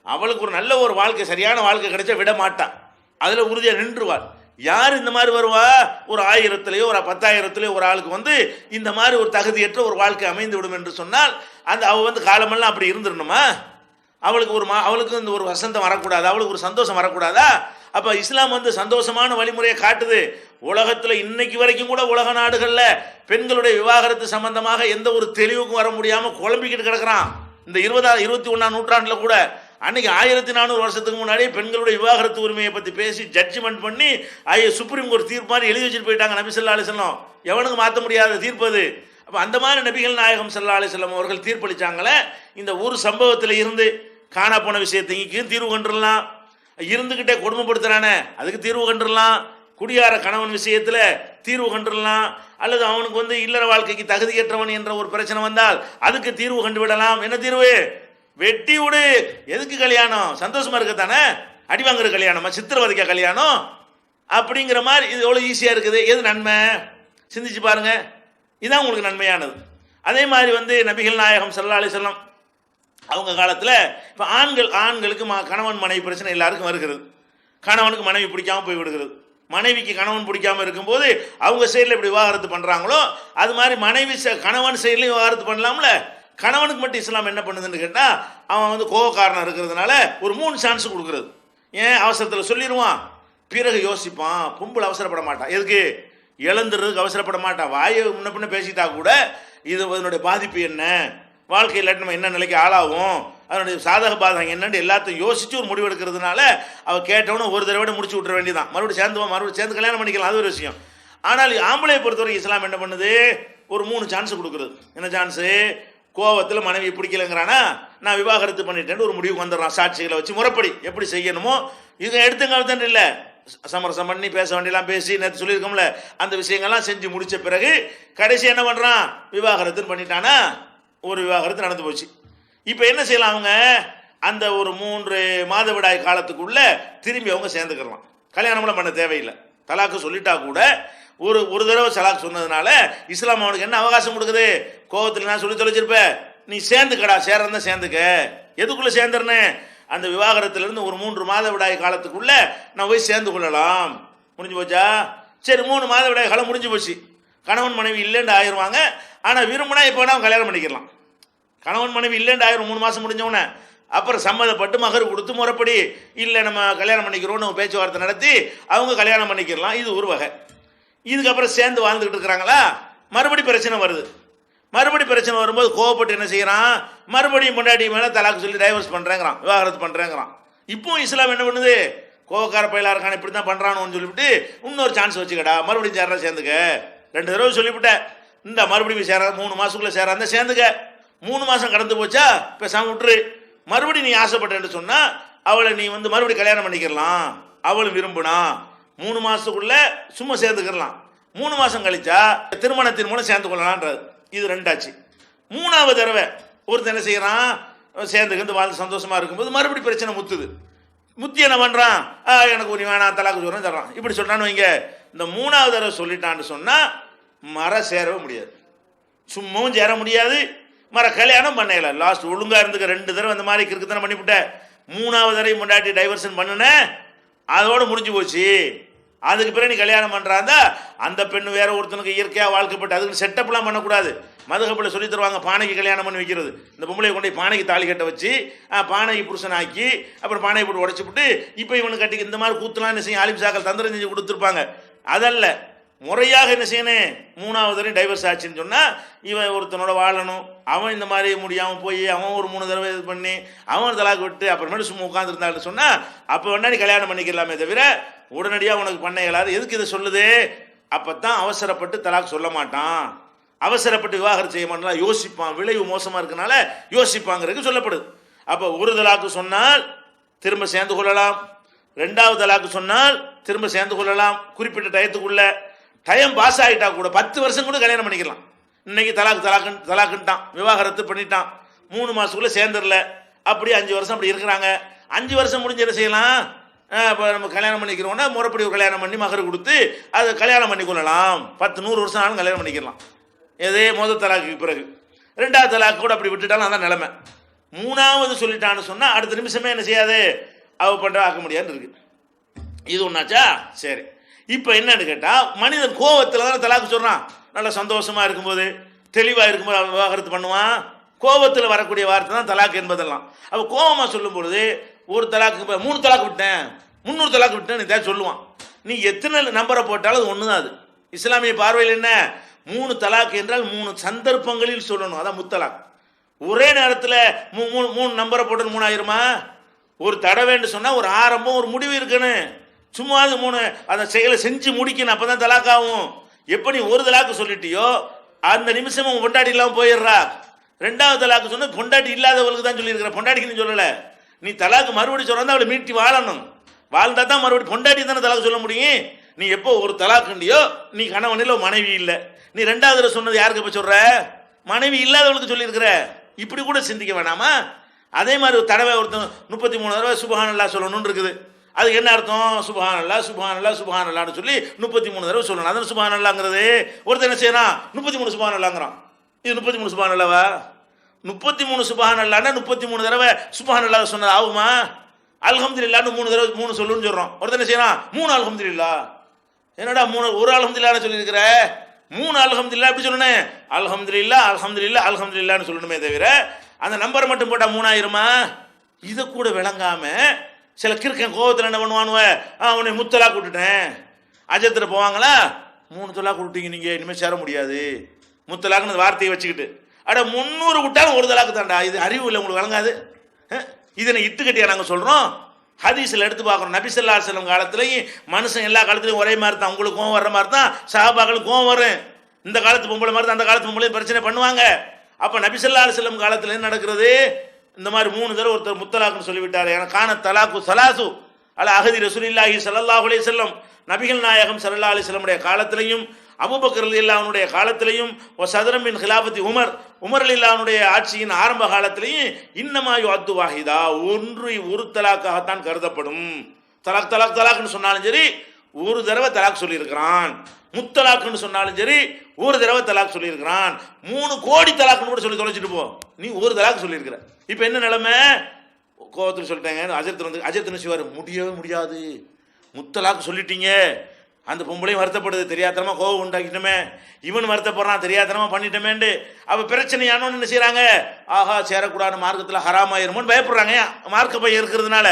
அவளுக்கு ஒரு நல்ல ஒரு வாழ்க்கை, சரியான வாழ்க்கை கிடைச்சா விட மாட்டான், அதில் உறுதியாக நின்றுவாள். யார் இந்த மாதிரி வருவா, ஒரு 1000த்திலேயோ ஒரு 10,000த்திலேயோ ஒரு ஆளுக்கு இந்த மாதிரி ஒரு தகுதியற்ற ஒரு வாழ்க்கை அமைந்து விடும் என்று சொன்னால் அந்த அவள் காலமெல்லாம் அப்படி இருந்துடணுமா, அவளுக்கு இந்த ஒரு வசந்தம் வரக்கூடாது, அவளுக்கு ஒரு சந்தோஷம் வரக்கூடாதா? அப்போ இஸ்லாம் சந்தோஷமான வழிமுறையை காட்டுது. உலகத்தில் இன்னைக்கு வரைக்கும் கூட உலக நாடுகளில் பெண்களுடைய விவாகரத்து சம்பந்தமாக எந்த ஒரு தெளிவுக்கும் வர முடியாமல் குழம்பிக்கிட்டு கிடக்கிறான். இந்த 21ஆம் நூற்றாண்டில் கூட அன்னைக்கு 1400 வருஷத்துக்கு முன்னாடியே பெண்களுடைய விவாகரத்து உரிமையை பற்றி பேசி ஜட்ஜ்மெண்ட் பண்ணி சுப்ரீம் கோர்ட் தீர்ப்பான்னு எழுதி வச்சுட்டு போயிட்டாங்க நபி ஸல்லல்லாஹு அலைஹி வஸல்லம். எவனுக்கு மாற்ற முடியாத தீர்ப்பது. அப்போ அந்த மாதிரி நபிகள் நாயகம் ஸல்லல்லாஹு அலைஹி வஸல்லம் அவர்கள் தீர்ப்பளித்தாங்களே, இந்த ஒரு சம்பவத்தில் இருந்து காணா போன விஷயத்தையும் தீர்வு கண்டுடலாம், இருந்துக்கிட்டே கொடுமைப்படுத்துறானே அதுக்கு தீர்வு கண்டுடலாம், குடியார கணவன் விஷயத்தில் தீர்வு கண்டுடலாம், அல்லது அவனுக்கு இல்லற வாழ்க்கைக்கு தகுதியற்றவன் என்ற ஒரு பிரச்சனை வந்தால் அதுக்கு தீர்வு கண்டுவிடலாம். என்ன தீர்வு, வெட்டி விடு, எதுக்கு கல்யாணம், சந்தோஷமா இருக்கத்தானே, அடி வாங்குற கல்யாணமா, சித்திரவதைக்க கல்யாணம் அப்படிங்கிற மாதிரி. இது எவ்வளோ ஈஸியாக இருக்குது, எது நன்மை சிந்திச்சு பாருங்க, இதுதான் உங்களுக்கு நன்மையானது. அதே மாதிரி நபிகள் நாயகம் ஸல்லல்லாஹு அலைஹி வஸல்லம் அவங்க காலத்தில் இப்போ ஆண்களுக்கு கணவன் மனைவி பிரச்சனை எல்லாருக்கும் வருகிறது. கணவனுக்கு மனைவி பிடிக்காம போய் விடுகிறது, மனைவிக்கு கணவன் பிடிக்காம இருக்கும்போது அவங்க சைடில் எப்படி விவாகரத்து பண்ணுறாங்களோ அது மாதிரி மனைவி கணவன் சைட்லையும் விவாகரத்து பண்ணலாம்ல. கணவனுக்கு மட்டும் இஸ்லாம் என்ன பண்ணுதுன்னு கேட்டால், அவன் கோவக்காரனாக இருக்கிறதுனால ஒரு 3 சான்ஸ் கொடுக்குறது. ஏன் அவசரத்தில் சொல்லிடுவான், பிறகு யோசிப்பான். பொம்பளை அவசரப்பட மாட்டான், எதுக்கு இழந்துறதுக்கு அவசரப்பட மாட்டான். வாயை முன்ன பின்ன பேசிட்டா கூட இது அதனுடைய பாதிப்பு என்ன, வாழ்க்கையில் நம்ம என்ன நிலைக்கு ஆளாகும், அதனுடைய சாதக பாதகம் என்னன்னு எல்லாத்தையும் யோசிச்சு ஒரு முடிவு எடுக்கிறதுனால அவள் கேட்டவனும் ஒரு தடவை முடிச்சு விட்டுற வேண்டியதான். மறுபடியும் சேர்ந்து கல்யாணம் பண்ணிக்கலாம், அது ஒரு விஷயம். ஆனால் ஆம்பளையை பொறுத்தவரைக்கும் இஸ்லாம் என்ன பண்ணுது, ஒரு 3 சான்ஸ் கொடுக்குறது. என்ன சான்ஸு, கோவத்தில் மனைவி பிடிக்கலைங்கிறானா, நான் விவாகரத்து பண்ணிட்டேன்னு ஒரு முடிவுக்கு வந்துடுறான். சாட்சிகளை வச்சு முறைப்படி எப்படி செய்யணுமோ இது எடுத்துங்க இல்லை, சமரசம் பண்ணி பேச வேண்டியெல்லாம் பேசி நேற்று சொல்லியிருக்கோம்ல, அந்த விஷயங்கள்லாம் செஞ்சு முடித்த பிறகு கடைசி என்ன பண்ணுறான், விவாகரத்துன்னு பண்ணிட்டானா, ஒரு விவாகரத்து நடந்து போச்சு. இப்போ என்ன செய்யலாம், அவங்க அந்த ஒரு 3 மாதவிடாய் காலத்துக்குள்ள திரும்பி அவங்க சேர்ந்துக்கலாம், கல்யாணம் பண்ண தேவையில்லை. தலாக்கு சொல்லிட்டா கூட ஒரு தடவை தலாக் சொன்னதுனால இஸ்லாம் அவனுக்கு என்ன அவகாசம் கொடுக்குது, கோவத்தில் நான் சொல்லி தொலைச்சிருப்ப, நீ சேர்ந்துக்கடா, சேர்றதா சேர்ந்துக்க. எதுக்குள்ளே சேர்ந்துறனே, அந்த விவாகரத்துலேருந்து ஒரு 3 மாதவிடாய் காலத்துக்குள்ள நான் போய் சேர்ந்து கொள்ளலாம். முடிஞ்சு போச்சா, சரி 3 மாதவிடாய் காலம் முடிஞ்சு போச்சு, கணவன் மனைவி இல்லைன்னு ஆயிடுவாங்க. ஆனால் விரும்பினா இப்போ வேணா கல்யாணம் பண்ணிக்கலாம். கணவன் மனைவி இல்லைன்னு ஆயிரும் 3 மாதம் முடிஞ்சவொன்னே. அப்புறம் சம்மதப்பட்டு மகர் கொடுத்து முறைப்படி இல்லை நம்ம கல்யாணம் பண்ணிக்கிறோன்னு பேச்சுவார்த்தை நடத்தி அவங்க கல்யாணம் பண்ணிக்கலாம். இது ஒரு வகை. இதுக்கப்புறம் சேர்ந்து வாழ்ந்துக்கிட்டு இருக்கிறாங்களா, மறுபடி பிரச்சனை வருது. மறுபடி பிரச்சனை வரும்போது கோவப்பட்டு என்ன செய்யறான், மறுபடியும் பொண்டாட்டி மேலே தலாக்கு சொல்லி டைவர்ஸ் பண்ணுறேங்கிறான், விவாகரத்து பண்ணுறேங்கிறான். இப்போ இஸ்லாம் என்ன பண்ணுது, கோவக்கார பயிலாக இருக்கான இப்படி தான் பண்ணுறான்னு சொல்லிவிட்டு இன்னொரு சான்ஸ் வச்சுக்கடா, மறுபடியும் சேர்றா சேர்ந்துக்க. 2 தடவை சொல்லிவிட்டேன், இந்த மறுபடியும் சேர 3 மாதத்துக்குள்ளே சேராந்த சேர்ந்துக்க. 3 மாதம் கடந்து போச்சா பேசாமல் விட்டுரு. மறுபடியும் நீ ஆசைப்பட்டேன்னு சொன்னால் அவளை நீ மறுபடியும் கல்யாணம் பண்ணிக்கிறலாம், அவளும் விரும்புனா 3 மாதத்துக்குள்ள சும்மா சேர்ந்துக்கலாம். 3 மாதம் கழிச்சா திருமணத்தின் மூலம் சேர்ந்து கொள்ளலான்றது. இது 2 ஆச்சு. 3வது தடவை ஒருத்தர் என்ன செய்யறான், சேர்ந்துக்கிட்டு வாழ்ந்து சந்தோஷமா இருக்கும்போது மறுபடியும் பிரச்சனை முத்துது. முத்தி என்ன பண்றான், எனக்கு நீ வேணாம் தலாக்கு சொல்றேன் தர்றான். இப்படி சொல்றான்னு வைங்க, இந்த 3வது தடவை சொல்லிட்டான்னு சொன்னா சேரவே முடியாது, சும்மாவும் சேர முடியாது, கல்யாணம் பண்ணல. லாஸ்ட் ஒழுங்கா இருந்துக்க 2 தடவை அந்த மாதிரி கிறுக்குத்தனம் பண்ணிவிட்ட, 3வது தடவை முன்னாடி டைவர்ஷன் பண்ணுன, அதோட முடிஞ்சு போச்சு. அதுக்கு பிறகு நீ கல்யாணம் பண்ணுறாந்தா அந்த பெண்ணு வேற ஒருத்தனுக்கு இயற்கையாக வாழ்க்கைப்பட்டு அதுக்கு செட்டப்லாம் பண்ணக்கூடாது. மதுகப்பில் சொல்லி தருவாங்க பானைக்கு கல்யாணம் பண்ணி வைக்கிறது. இந்த பொம்பளை கொண்டு பானைக்கு தாலி கட்ட வச்சு பானைக்கு புருஷன் ஆக்கி அப்புறம் பானையை போட்டு உடச்சி விட்டு இப்போ இவனு கட்டி இந்த மாதிரி கூத்துலாம் என்ன செய்யும் ஆலிம் சாக்கள் தந்திரம் செஞ்சு கொடுத்துருப்பாங்க. அதல்ல, முறையாக என்ன செய்யணும், 3வது தடவை டைவர்ஸ் ஆச்சுன்னு சொன்னால் இவன் ஒருத்தனோட வாழணும். அவன் இந்த மாதிரி முடியாமல் போய் அவன் ஒரு 3 தடவை இது பண்ணி அவன் தலாக்கு விட்டு அப்புறமேட்டு சும்மா உட்காந்துருந்தான்னு சொன்னால் அப்போ வேணா நீ கல்யாணம் பண்ணிக்கலாமே தவிர உடனடியாக உனக்கு பண்ண இயலாது. எதுக்கு இதை சொல்லுது? அப்போ தான் அவசரப்பட்டு தலாக் சொல்ல மாட்டான், அவசரப்பட்டு விவாகரத்து செய்ய மாட்டான், யோசிப்பான். விளைவு மோசமாக இருக்கனால யோசிப்பாங்கிறதுக்கு சொல்லப்படுது. அப்போ ஒரு தலாக்கு சொன்னால் திரும்ப சேர்ந்து கொள்ளலாம், 2வது தலாக்கு சொன்னால் திரும்ப சேர்ந்து கொள்ளலாம். குறிப்பிட்ட டயத்துக்குள்ள டைம் பாஸ் ஆகிட்டா கூட 10 வருஷம் கூட கல்யாணம் பண்ணிக்கலாம். இன்னைக்கு தலாக்குன்ட்டான், விவாகரத்து பண்ணிட்டான், 3 மாதத்துக்குள்ளே சேர்ந்துடல, அப்படி 5 வருஷம் அப்படி இருக்கிறாங்க. 5 வருஷம் முடிஞ்சு என்ன செய்யலாம், இப்போ நம்ம கல்யாணம் பண்ணிக்கிறோம்னா முறைப்படி ஒரு கல்யாணம் பண்ணி மகர் கொடுத்து அதை கல்யாணம் பண்ணி கொள்ளலாம். 10-100 வருஷம் ஆனாலும் கல்யாணம் பண்ணிக்கலாம். எதே முதல் தலாக்கு பிறகு 2வது தலாக்கு கூட அப்படி விட்டுட்டாலும் அதான் நிலைமை. 3வது சொல்லிட்டான்னு சொன்னால் அடுத்த நிமிஷமே என்ன செய்யாது, அவ பண்ணுற ஆக்க முடியாதுன்னு இருக்கு. இது ஒன்றாச்சா? சரி. இப்போ என்னன்னு கேட்டால் மனிதன் கோவத்தில் தானே தலாக்கு சொல்கிறான். நல்லா சந்தோஷமாக இருக்கும்போது தெளிவாக இருக்கும்போது அவன் விவாகரத்து பண்ணுவான். கோபத்தில் வரக்கூடிய வார்த்தை தான் தலாக்கு என்பதெல்லாம். அப்போ கோபமாக சொல்லும் பொழுது ஒரு தலாக்கு 3 தலாக்கு விட்டேன் 300 தலாக்கு விட்டேன் நீ தான் சொல்லுவான். நீ எத்தனை நம்பரை போட்டாலும் அது ஒன்று தான். அது இஸ்லாமிய பார்வையில் என்ன, 3 தலாக்கு என்றால் 3 சந்தர்ப்பங்களில் சொல்லணும், அதான் முத்தலாக். ஒரே நேரத்தில் 3 நம்பரை போட்டு 3 ஆயிருமா? ஒரு தடவைன்னு சொன்னால் ஒரு ஆரம்பம் ஒரு முடிவு இருக்கணும். சும்மா அது 3 அந்த செயலை செஞ்சு முடிக்கணும், அப்போ தான் தலாக் ஆகும். எப்படி ஒரு தலாக்கு சொல்லிட்டியோ அந்த நிமிஷமும் பொண்டாட்டி இல்லாமல் போயிடுறா. 2வது தலாக்கு சொன்ன பொண்டாட்டி இல்லாதவளுக்கு தான் சொல்லியிருக்கிற, பொண்டாட்டிக்கு சொல்லலை. நீ தலாக்கு மறுபடியும் சொல்றா அவளை மீட்டி வாழணும், வாழ்ந்தா தான் மறுபடியும் பொண்டாட்டி தானே தலாக்கு சொல்ல முடியும். நீ எப்போ ஒரு தலாக்குண்டியோ நீ கணவனில் மனைவி இல்லை, நீ 2வது சொன்னது யாருக்கு இப்போ சொல்ற, மனைவி இல்லாதவளுக்கு சொல்லியிருக்கிற. இப்படி கூட சிந்திக்க வேணாமா? அதே மாதிரி ஒரு தடவை ஒருத்தன் 33 தடவை சுபஹானல்லாஹ் சொல்லணும்னு இருக்குது. அதுக்கு என்ன அர்த்தம்? சுபஹானல்லாஹ் சுபஹானல்லாஹ் சுபஹானல்லாஹ்னு சொல்லி 33 தடவை சொல்லணும். அதான் சுபஹானல்லாஹ்ங்கிறது. ஒருத்தன் என்ன செய்யறான், 33 சுபஹானல்லாஹ்ங்கிறான். இது 33 சுபஹானல்லாஹ்வா? 33 சுபஹானல்லாஹ்னா 33 தடவை சுபஹானல்லாஹ் சொன்னது ஆகுமா? அல்ஹம்துலில்லாஹ்னு 3 தடவை 3 சொல்லுன்னு சொல்றோம். ஒருத்தன் என்ன செய்யறான், 3 அல்ஹம்துலில்லாஹ். என்னடா 3 ஒரு அல்ஹம்துலில்லாஹ்னு சொல்லியிருக்கிற, 3 அல்ஹம்துலில்லாஹ் எப்படி சொல்லணும்? அல்ஹம்துலில்லாஹ் அல்ஹம்துலில்லாஹ் அல்ஹம்துலில்லாஹ்னு சொல்லணுமே தவிர அந்த நம்பர் மட்டும் போட்டால் 3 ஆயிருமா? இதை கூட விளங்காம சில கிறுக்கன் கோபத்தில் என்ன பண்ணுவானுவ, அவனை முத்தலாக் விட்டுட்டேன். அஜத்தில் போவாங்களா, 3 தலாக் விட்டீங்க நீங்கள், இனிமேல் சேர முடியாது முத்தலாக்குன்னு வார்த்தையை வச்சுக்கிட்டு. அட 300 விட்டாலும் ஒரு தலாக்கு தாண்டா. இது அறிவு இல்லை உங்களுக்கு, வழங்காது. இதனை இட்டுக்கட்டியா நாங்கள் சொல்கிறோம். ஹதீஸில் எடுத்து பார்க்குறோம். நபி ஸல்லல்லாஹு அலைஹி வஸல்லம் காலத்துலையும் மனுஷன் எல்லா காலத்துலையும் ஒரே மாதிரி தான். உங்களுக்கு கோவம் வர்ற மாதிரி தான் சஹாபாக்களுக்கு கோவம் வரும். இந்த காலத்து பொம்பளை மாதிரி தான் அந்த காலத்து பொம்பளையும் பிரச்சனை பண்ணுவாங்க. அப்போ நபி ஸல்லல்லாஹு அலைஹி வஸல்லம் காலத்தில் என்ன நடக்கிறது, இந்த மாதிரி 3 தடவை ஒருத்தர் முத்தலாக்குன்னு சொல்லிவிட்டார். ஏன்னா கான தலாக்கு சலாசு அல அஹதி ரசூலில்லாஹி ஸல்லல்லாஹு அலைஹி வஸல்லம், நபிகள் நாயகம் ஸல்லல்லாஹு அலைஹி வஸல்லமுடைய காலத்திலையும் அபூபக்கர் ரலியல்லாஹு அன்ஹுடைய காலத்திலையும் சதரம் பின் ஹிலாஃபத்தி உமர் ரலியல்லாஹு அன்ஹுடைய ஆட்சியின் ஆரம்ப காலத்திலையும் இன்னமா யுஅத்து வாஹிதா, ஒரு தலாக்காகத்தான் கருதப்படும். தலாக் தலாக் தலாக்னு சொன்னாலும் சரி ஒரு தடவை தலாக் சொல்லியிருக்கிறான். முத்தலாக்குன்னு சொன்னாலும் சரி ஒரு தடவை தலாக் சொல்லியிருக்கிறான். 3 கோடி தலாக்குன்னு கூட சொல்லி தொலைச்சிட்டு போ, நீ ஒரு தலாக் சொல்லியிருக்கிற. இப்போ என்ன நிலைமை, கோவத்தில் சொல்லிட்டாங்க. அஜர்த்து சிவார் முடியவே முடியாது, முத்தலாக்கு சொல்லிட்டீங்க. அந்த பொம்பளையும் வருத்தப்படுது, தெரியாதனமாக கோவம் உண்டாக்கிட்டோமே, இவன் வருத்தப்படுறான் தெரியாதனமாக பண்ணிட்டோமேண்டு. அப்போ பிரச்சனையானோன்னு என்ன செய்கிறாங்க, ஆஹா சேரக்கூடாது மார்க்கத்தில் ஹராமாயிருமோன்னு பயப்படுறாங்க. மார்க்க பையன் இருக்கிறதுனால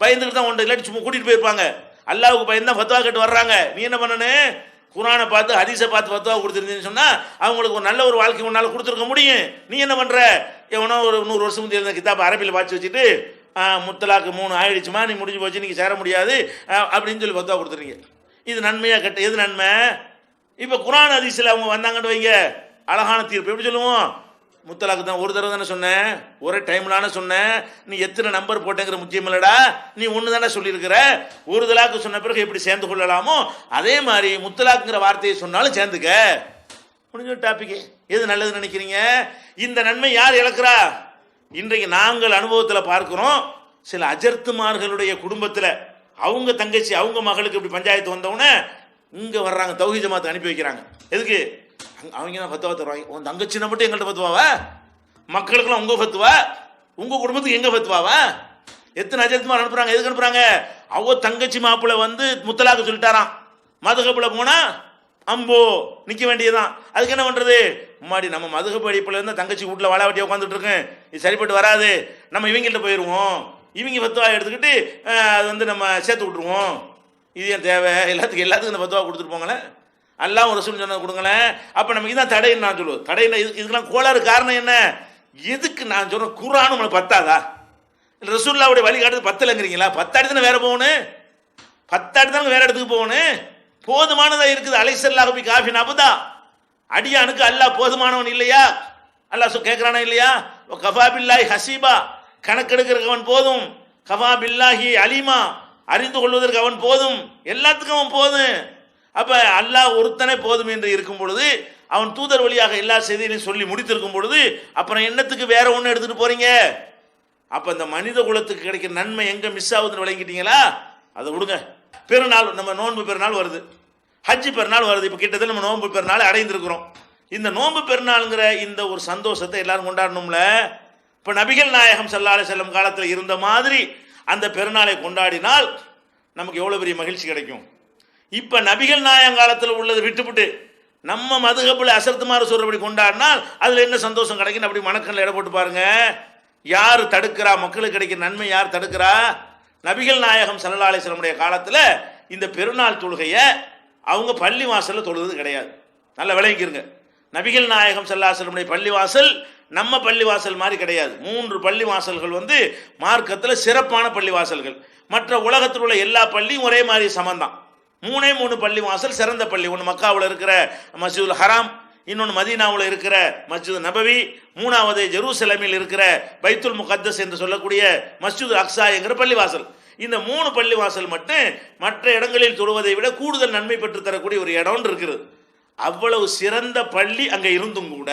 பயந்துக்கிட்டு தான் ஒன்று, இல்லாட்டி சும்மா கூட்டிகிட்டு போயிருப்பாங்க. அல்லாவுக்கு பயந்து தான் ஃபத்வா கேட்டு வர்றாங்க. நீ என்ன பண்ணனு, குரானை பார்த்து ஹதீஸை பார்த்து ஃபத்வா கொடுத்துருந்தீங்கன்னு சொன்னால் அவங்களுக்கு ஒரு நல்ல ஒரு வாழ்க்கை உன்னால் கொடுத்துருக்க முடியும். நீ என்ன பண்ணுற, எவனோ ஒரு 100 வருஷம் முந்தைய இருந்த கிதாப் அரபியில் வாட்சி வச்சுட்டு முத்தலாக்கு 3 ஆயிடுச்சுமா, நீ முடிஞ்சு போச்சு, நீங்கள் சேர முடியாது அப்படின்னு சொல்லி ஃபத்வா கொடுத்துறீங்க. இது நன்மையாக கெட்ட, எது நன்மை? இப்போ குரான் ஹதீஸில் அவங்க வந்தாங்கன்னு வைங்க, அழகான தீர்ப்பு. எப்படி சொல்லுவோம், முத்தலாக்கு தான் ஒரு தடவை தானே சொன்னேன், ஒரே டைம்லான சொன்னேன், நீ எத்தனை நம்பர் போட்டேங்கிற முக்கியம் இல்லடா, நீ ஒன்று தானே சொல்லியிருக்கிற. ஒரு தலாக்கு சொன்ன பிறகு எப்படி சேர்ந்து கொள்ளலாமோ அதே மாதிரி முத்தலாக்குங்கிற வார்த்தையை சொன்னாலும் சேர்ந்துக்க. முடிஞ்ச டாபிக். எது நல்லது நினைக்கிறீங்க? இந்த நன்மை யார் இழக்கிறா? இன்றைக்கு நாங்கள் அனுபவத்தில் பார்க்கிறோம். சில அஜர்த்துமார்களுடைய குடும்பத்தில் அவங்க தங்கச்சி அவங்க மகளுக்கு இப்படி பஞ்சாயத்து வந்தவுடனே இங்கே வர்றாங்க, தௌஹீத் ஜமாத் அனுப்பி வைக்கிறாங்க. எதுக்கு? அவங்க தான் ஃபத்வா தருவாங்க. உன் தங்கச்சினை மட்டும் எங்கள்கிட்ட ஃபத்வாவா? மக்களுக்கெல்லாம் உங்கள் ஃபத்வா, உங்கள் குடும்பத்துக்கு எங்கள் ஃபத்வாவா? எத்தனை அஜரத்மார் அனுப்புறாங்க, எதுக்கு அனுப்புறாங்க? அவ தங்கச்சி மாப்பிள்ளை வந்து முத்தலாக்கு சொல்லிட்டாராம். மதுகப்புல போனா அம்போ நிக்க வேண்டியதுதான். அதுக்கு என்ன பண்றது? முன்னாடி நம்ம மதுகப்பு அடிப்பில் இருந்தால் தங்கச்சி வீட்டில் வாழாவட்டியாக உட்காந்துட்டு இருக்கேன், இது சரிப்பட்டு வராது, நம்ம இவங்கள்ட்ட போயிடுவோம், இவங்க பத்துவா எடுத்துக்கிட்டு அது வந்து நம்ம சேர்த்து விட்டுருவோம். இது ஏன் தேவை? எல்லாத்துக்கும் இந்த பத்துவா கொடுத்துட்டு போங்களேன், எல்லாம் ஒரு ரசூல் சொன்னது கொடுங்களேன். அப்போ நமக்கு இதான் தடைன்னு நான் சொல்லுவேன். தடைன்னா இதுக்கெல்லாம் கோளாறு காரணம் என்ன? எதுக்கு நான் சொல்கிறேன், குர்ஆன் நம்மளுக்கு பத்தாதா? ரசூல்லாவுடைய வழிகாட்டுறது பத்தலைங்கிறீங்களா? 10 அடி தானே வேற போகணும், 10 அடி தானே வேற இடத்துக்கு போகணும். போதுமானதா இருக்குது. அலைசல்லாஹு பி காஃபின் அபுதா, அடியானுக்கு அல்லாஹ் போதுமானவன் இல்லையா? அல்லாஹ் கேட்கிறானா இல்லையா? கஃபா பில்லாஹி ஹசீபா, கணக்கெடுக்கிறதுக்கு அவன் போதும். கஃபா பில்லாஹி அலீமா, அறிந்து கொள்வதற்கு அவன் போதும். எல்லாத்துக்கும் அவன் போதும். அப்ப அல்லாஹ் ஒருத்தனே போதும் என்று இருக்கும் பொழுது, அவன் தூதர் வழியாக எல்லா செய்திகளையும் சொல்லி முடித்திருக்கும் பொழுது, அப்புறம் என்னத்துக்கு வேற ஒன்று எடுத்துட்டு போறீங்க? அப்ப இந்த மனித குலத்துக்கு கிடைக்கிற நன்மை எங்க மிஸ் ஆகுதுன்னு விளங்கிட்டீங்களா? அதை விடுங்க. பெருநாள், நம்ம நோன்பு பெருநாள் வருது, ஹஜ்ஜி பெருநாள் வருது. இப்போ கிட்டத்தட்ட நம்ம நோன்பு பெருநாள் அடைந்திருக்கிறோம். இந்த நோன்பு பெருநாளுங்கிற இந்த ஒரு சந்தோஷத்தை எல்லாரும் கொண்டாடணும்ல. இப்போ நபிகள் நாயகம் ஸல்லல்லாஹு அலைஹி வஸல்லம் காலத்தில் இருந்த மாதிரி அந்த பெருநாளை கொண்டாடினால் நமக்கு எவ்வளோ பெரிய மகிழ்ச்சி கிடைக்கும். இப்போ நபிகள் நாயகம் காலத்தில் உள்ளதை விட்டுவிட்டு நம்ம மதுஹபில் அசர்த்துமாறு சொல்றபடி கொண்டாடினால் அதில் என்ன சந்தோஷம் கிடைக்கும்? அப்படி மனக்கண்ணில் இட போட்டு பாருங்க. யார் தடுக்கிறா? மக்களுக்கு கிடைக்கிற நன்மை யார் தடுக்கிறா? நபிகள் நாயகம் ஸல்லல்லாஹு அலைஹி வஸல்லம் காலத்தில் இந்த பெருநாள் தொழுகையை அவங்க பள்ளி வாசலில் தொழுவது கிடையாது. நல்லா விளங்கிக்கிறங்க. நபிகள் நாயகம் ஸல்லல்லாஹு அலைஹி வஸல்லம் பள்ளிவாசல் நம்ம பள்ளிவாசல் மாதிரி கிடையாது. 3 பள்ளிவாசல்கள் வந்து மார்க்கத்தில் சிறப்பான பள்ளிவாசல்கள். மற்ற உலகத்தில் உள்ள எல்லா பள்ளியும் ஒரே மாதிரி சமந்தான். 3 பள்ளிவாசல் சிறந்த பள்ளி. ஒன்று மக்காவில் இருக்கிற மஸ்ஜிதுல் ஹராம், இன்னொன்று மதீனாவில் இருக்கிற மஸ்ஜித் நபவி, 3வது ஜெருசலேமில் இருக்கிற பைத்துல் முகத்தஸ் என்று சொல்லக்கூடிய மஸ்ஜித் அக்ஸா என்கிற பள்ளிவாசல். இந்த 3 பள்ளிவாசல் மட்டும் மற்ற இடங்களில் தொழுவதை விட கூடுதல் நன்மை பெற்று தரக்கூடிய ஒரு இடம் இருக்கிறது. அவ்வளவு சிறந்த பள்ளி அங்கே இருந்தும் கூட,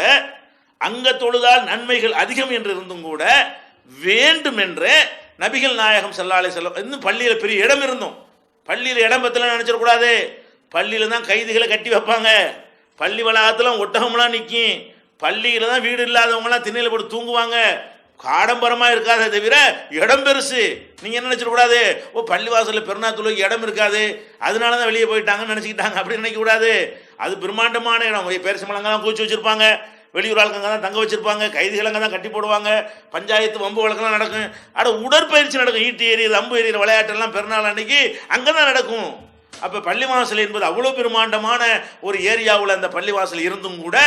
அங்க தொழுதால் நன்மைகள் அதிகம் என்று இருந்தும் கூட, வேண்டும் என்று நபிகள் நாயகம் ஸல்லல்லாஹு அலைஹி வஸல்லம் இன்னும் பள்ளியில் பெரிய இடம் இருந்தும், பள்ளியில் இடம் பத்தல நினைச்சிடக்கூடாது. பள்ளியில் தான் கைதிகளை கட்டி வைப்பாங்க, பள்ளி வளாகத்தில் ஒட்டகம்லாம் நிற்கும், பள்ளியில் தான் வீடு இல்லாதவங்களாம் திண்ணையில் போட்டு தூங்குவாங்க. ஆடம்பரமாக இருக்காதே தவிர இடம் பெருசு. நீங்கள் என்ன நினச்சிடக்கூடாது, ஓ பள்ளிவாசலில் பெருநாள் தொழுகைக்கு இடம் இருக்காது அதனால தான் வெளியே போயிட்டாங்கன்னு நினச்சிக்கிட்டாங்க, அப்படி நினைக்கக்கூடாது. அது பிரம்மாண்டமான இடம். பேரிச மலங்கெல்லாம் கூச்சி வச்சுருப்பாங்க, வெளியூர் ஆளுங்க தான் தங்க வச்சுருப்பாங்க, கைதிகளங்க தான் கட்டி போடுவாங்க, பஞ்சாயத்து வம்பு வழக்கெல்லாம் நடக்கும். உடற்பயிற்சி நடக்கும், ஈட்டி எறியது அம்பு எறிகிற விளையாட்டெல்லாம் பெருநாள் அன்னைக்கு அங்கே தான் நடக்கும். அப்போ பள்ளிவாசல் என்பது அவ்வளோ பிரம்மாண்டமான ஒரு ஏரியாவில் அந்த பள்ளிவாசல் இருந்தும் கூட,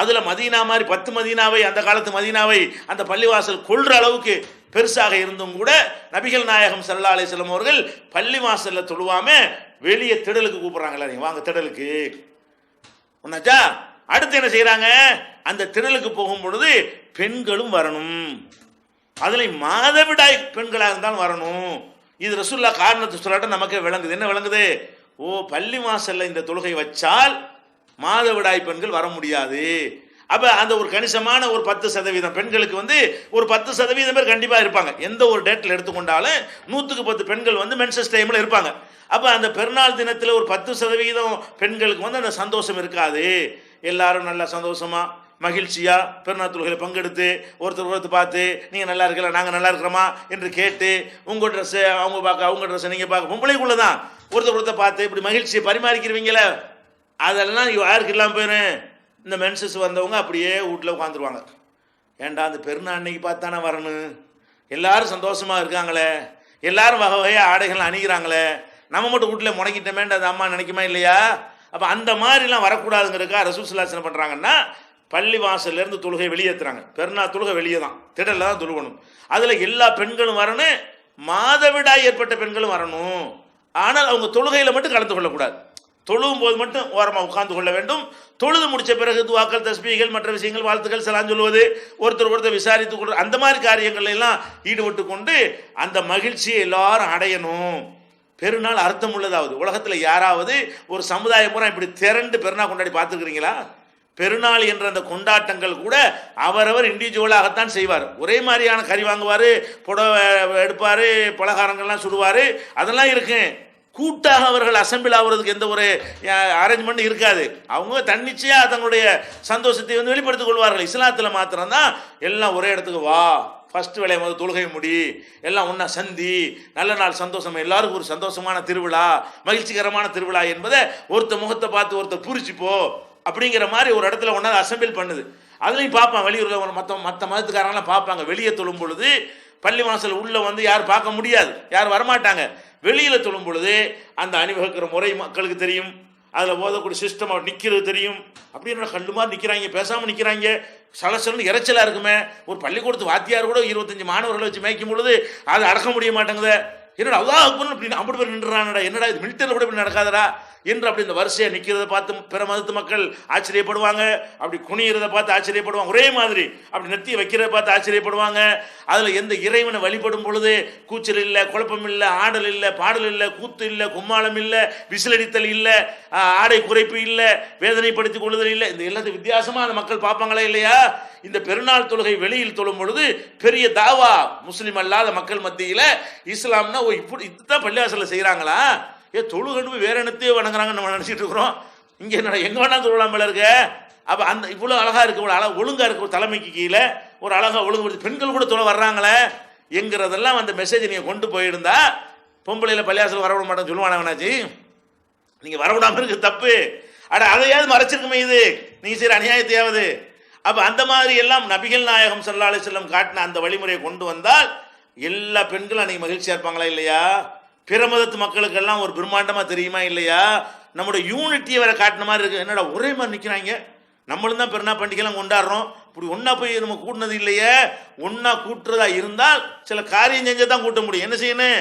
அதில் மதீனா மாதிரி 10 மதீனாவை, அந்த காலத்து மதீனாவை அந்த பள்ளிவாசல் கொள்ற அளவுக்கு பெருசாக இருந்தும் கூட, நபிகள் நாயகம் ஸல்லல்லாஹு அலைஹி வஸல்லம் அவர்கள் பள்ளிவாசலில் தொழுவாம வெளியே திடலுக்கு கூப்பிட்றாங்களா, நீங்கள் வாங்க திடலுக்கு ஒன்னாச்சா. அடுத்து என்ன செய்யறாங்க, அந்த திடலுக்கு போகும் பொழுது பெண்களும் வரணும், அதில் மாதவிடாய் பெண்களாக இருந்தாலும் வரணும். இது ரசூல்லா காரணத்தை சொல்லாட்ட நமக்கே விளங்குது. என்ன விளங்குது? ஓ பள்ளி வாசல்ல இந்த தொழுகை வச்சால் மாதவிடாய் பெண்கள் வர முடியாது. அப்ப அந்த ஒரு கணிசமான ஒரு 10% பெண்களுக்கு வந்து ஒரு 10% பேர் கண்டிப்பா இருப்பாங்க. எந்த ஒரு டேட்ல எடுத்துக்கொண்டாலும் 100க்கு 10 பெண்கள் வந்து மென்சஸ் டைம்ல இருப்பாங்க. அப்ப அந்த பெருநாள் தினத்தில் ஒரு 10% பெண்களுக்கு வந்து அந்த சந்தோஷம் இருக்காது. எல்லாரும் நல்லா சந்தோஷமா மகிழ்ச்சியா பெருநாள் தொழுகையில் பங்கெடுத்து ஒருத்தர் பார்த்து நீங்கள் நல்லா இருக்கல நாங்கள் நல்லா இருக்கிறோமா என்று கேட்டு, உங்கள் ட்ரெஸ்ஸு அவங்க பார்க்க, அவங்க ட்ரெஸ்ஸை நீங்கள் பார்க்க, பொம்பளைக்குள்ளே தான் ஒருத்தர் பார்த்து இப்படி மகிழ்ச்சியை பரிமாறிக்கிறீங்களே, அதெல்லாம் யாருக்கு இல்லாமல் போயிடும். இந்த மென்சஸ் வந்தவங்க அப்படியே வீட்டில் உட்காந்துருவாங்க. ஏன்டா அந்த பெருநாள் அன்னைக்கு பார்த்தானே வரணும், எல்லாரும் சந்தோஷமாக இருக்காங்களே, எல்லாரும் வகை வகையாக ஆடைகள் அணிகிறாங்களே, நம்ம மட்டும் வீட்டில் முடங்கிட்டோமேன்ற அந்த அம்மா நினைக்குமா இல்லையா? அப்போ அந்த மாதிரிலாம் வரக்கூடாதுங்கிறதுக்காக ரசூல் ஸல்லல்லாஹு அலைஹி வஸல்லம் பண்ணுறாங்கன்னா, பள்ளி வாசல்லேருந்து தொழுகை வெளியேற்றுறாங்க. பெருநாள் தொழுகை வெளியே தான், திடலில் தான் தொழுகணும். அதில் எல்லா பெண்களும் வரணும், மாதவிடாய் ஏற்பட்ட பெண்களும் வரணும். ஆனால் அவங்க தொழுகையில் மட்டும் கலந்து கொள்ளக்கூடாது. தொழுவும் போது மட்டும் ஓரமாக உட்கார்ந்து கொள்ள வேண்டும். தொழுது முடித்த பிறகு துவாக்கள், தஸ்பீகள், மற்ற விஷயங்கள், வாழ்த்துக்கள், சலாம் சொல்லுவது, ஒருத்தர் விசாரித்து கொள்வது, அந்த மாதிரி காரியங்கள் எல்லாம் ஈடுபட்டு கொண்டு அந்த மகிழ்ச்சியை எல்லாரும் அடையணும். பெருநாள் அர்த்தம் உள்ளதாவது. உலகத்தில் யாராவது ஒரு சமுதாயம் பூரா இப்படி திரண்டு பெருநாள் கொண்டாடி பார்த்துருக்கிறீங்களா? பெருநாள் என்ற அந்த கொண்டாட்டங்கள் கூட அவரவர் இண்டிவிஜுவலாகத்தான் செய்வார். ஒரே மாதிரியான கறி வாங்குவார், புடவை எடுப்பார், பலகாரங்கள்லாம் சுடுவார், அதெல்லாம் இருக்கு. கூட்டாக அவர்கள் அசம்பிள் ஆகிறதுக்கு எந்த ஒரு அரேஞ்ச்மெண்ட் இருக்காது. அவங்க தன்னிச்சையாக தங்களுடைய சந்தோஷத்தை வந்து வெளிப்படுத்திக் கொள்வார்கள். இஸ்லாத்தில் மாத்திரம்தான் எல்லாம் ஒரே இடத்துக்கு வா, ஃபர்ஸ்ட் வேலையை முதல் தொழுகை முடி, எல்லாம் ஒன்றா சந்தி, நல்ல நாள் சந்தோஷம், எல்லாருக்கும் ஒரு சந்தோஷமான திருவிழா, மகிழ்ச்சிகரமான திருவிழா என்பதை ஒருத்தர் முகத்தை பார்த்து ஒருத்தர் பூரிச்சுப்போ அப்படிங்கிற மாதிரி ஒரு இடத்துல ஒன்றா அசம்பிள் பண்ணுது. அதுலேயும் பார்ப்பான், வெளியூரில் மற்ற மதத்துக்காரங்களாம் பார்ப்பாங்க. வெளியே தொழும் பொழுது பள்ளி வாசல் உள்ளே வந்து யார் பார்க்க முடியாது, யார் வரமாட்டாங்க. வெளியில் தொழும் பொழுது அந்த அணிவகுக்கிற முறை மக்களுக்கு தெரியும், அதில் ஓதக்கூடிய சிஸ்டம் நிற்கிறது தெரியும். அப்படியே கல்லு மாதிரி நிற்கிறாங்க, பேசாமல் நிற்கிறாங்க, சலசலன்னு இறைச்சலாக இருக்குமே. ஒரு பள்ளிக்கூடத்து வாத்தியார் கூட 25 மாணவர்களை வச்சு மேய்க்கும் பொழுது அதை அடக்க முடிய மாட்டேங்குது. என்னடா அல்லாஹ் அக்பர் அப்படின்னு அப்படி பேர் நின்றுறானடா, என்னடா இது மிலிட்டரியில் கூட இப்படி நடக்காதடா என்று அப்படி இந்த வரிசையை நிற்கிறத பார்த்து பிற மதத்து மக்கள் ஆச்சரியப்படுவாங்க. அப்படி குனிகிறத பார்த்து ஆச்சரியப்படுவாங்க. ஒரே மாதிரி அப்படி நெத்தி வைக்கிறத பார்த்து ஆச்சரியப்படுவாங்க. அதில் எந்த இறைவனை வழிபடும் பொழுது கூச்சல் இல்லை, குழப்பம் இல்லை, ஆடல் இல்லை, பாடல் இல்லை, கூத்து இல்லை, கும்மாளம் இல்லை, விசிலடித்தல் இல்லை, ஆடை குறைப்பு இல்லை, வேதனைப்படுத்திக் கொள்ளுதல் இல்லை. இந்த எல்லாத்தையும் வித்தியாசமாக அந்த மக்கள் பார்ப்பாங்களா இல்லையா? இந்த பெருநாள் தொழுகை வெளியில் தொழும் பொழுது பெரிய தாவா. முஸ்லீம் அல்லாத மக்கள் மத்தியில் இஸ்லாம்னா இப்படி இதுதான் பள்ளிவாசலில் செய்கிறாங்களா? தொழுகண்டு வேற என்னத்தையே வணங்குறாங்கன்னு நம்ம நினச்சிட்டு இருக்கிறோம். இங்கே என்னடா எங்கே வேணா தொழலாம் மேலே இருக்க. அப்போ அந்த இவ்வளோ அழகாக இருக்கு, இவ்வளோ அழகாக ஒழுங்காக இருக்கு, ஒரு தலைமைக்கு கீழே ஒரு அழகாக ஒழுங்கு பெண்கள் கூட தொலை வர்றாங்களே என்கிறதெல்லாம் அந்த மெசேஜ் நீங்கள் கொண்டு போயிருந்தா பொம்பளையில் பள்ளிவாசல் வரவிட மாட்டேன்னு சொல்லுவானே வேணாச்சு. நீங்கள் வரவிடாமல் இருக்கு தப்பு. அதையாவது மறைச்சிருக்குமே இது நீங்கள் சரி அநியாயத்தையாவது. அப்போ அந்த மாதிரி எல்லாம் நபிகள் நாயகம் ஸல்லல்லாஹு அலைஹி வஸல்லம் காட்டின அந்த வழிமுறையை கொண்டு வந்தால் எல்லா பெண்களும் அன்றைக்கி மகிழ்ச்சியாக இருப்பாங்களா இல்லையா? பிற மதத்து மக்களுக்கெல்லாம் ஒரு பிரம்மாண்டமாக தெரியுமா இல்லையா? நம்முடைய யூனிட்டியை வேற காட்டின மாதிரி இருக்குது. என்னடா ஒரே மாதிரி நிற்கிறாங்க, நம்மளும் தான் பெருநாள் பண்டிகைலாம் கொண்டாடுறோம், இப்படி ஒன்றா போய் நம்ம கூட்டினது இல்லையே. ஒன்றா கூட்டுறதா இருந்தால் சில காரியம் செஞ்சு தான் கூட்ட முடியும். என்ன செய்யணும்?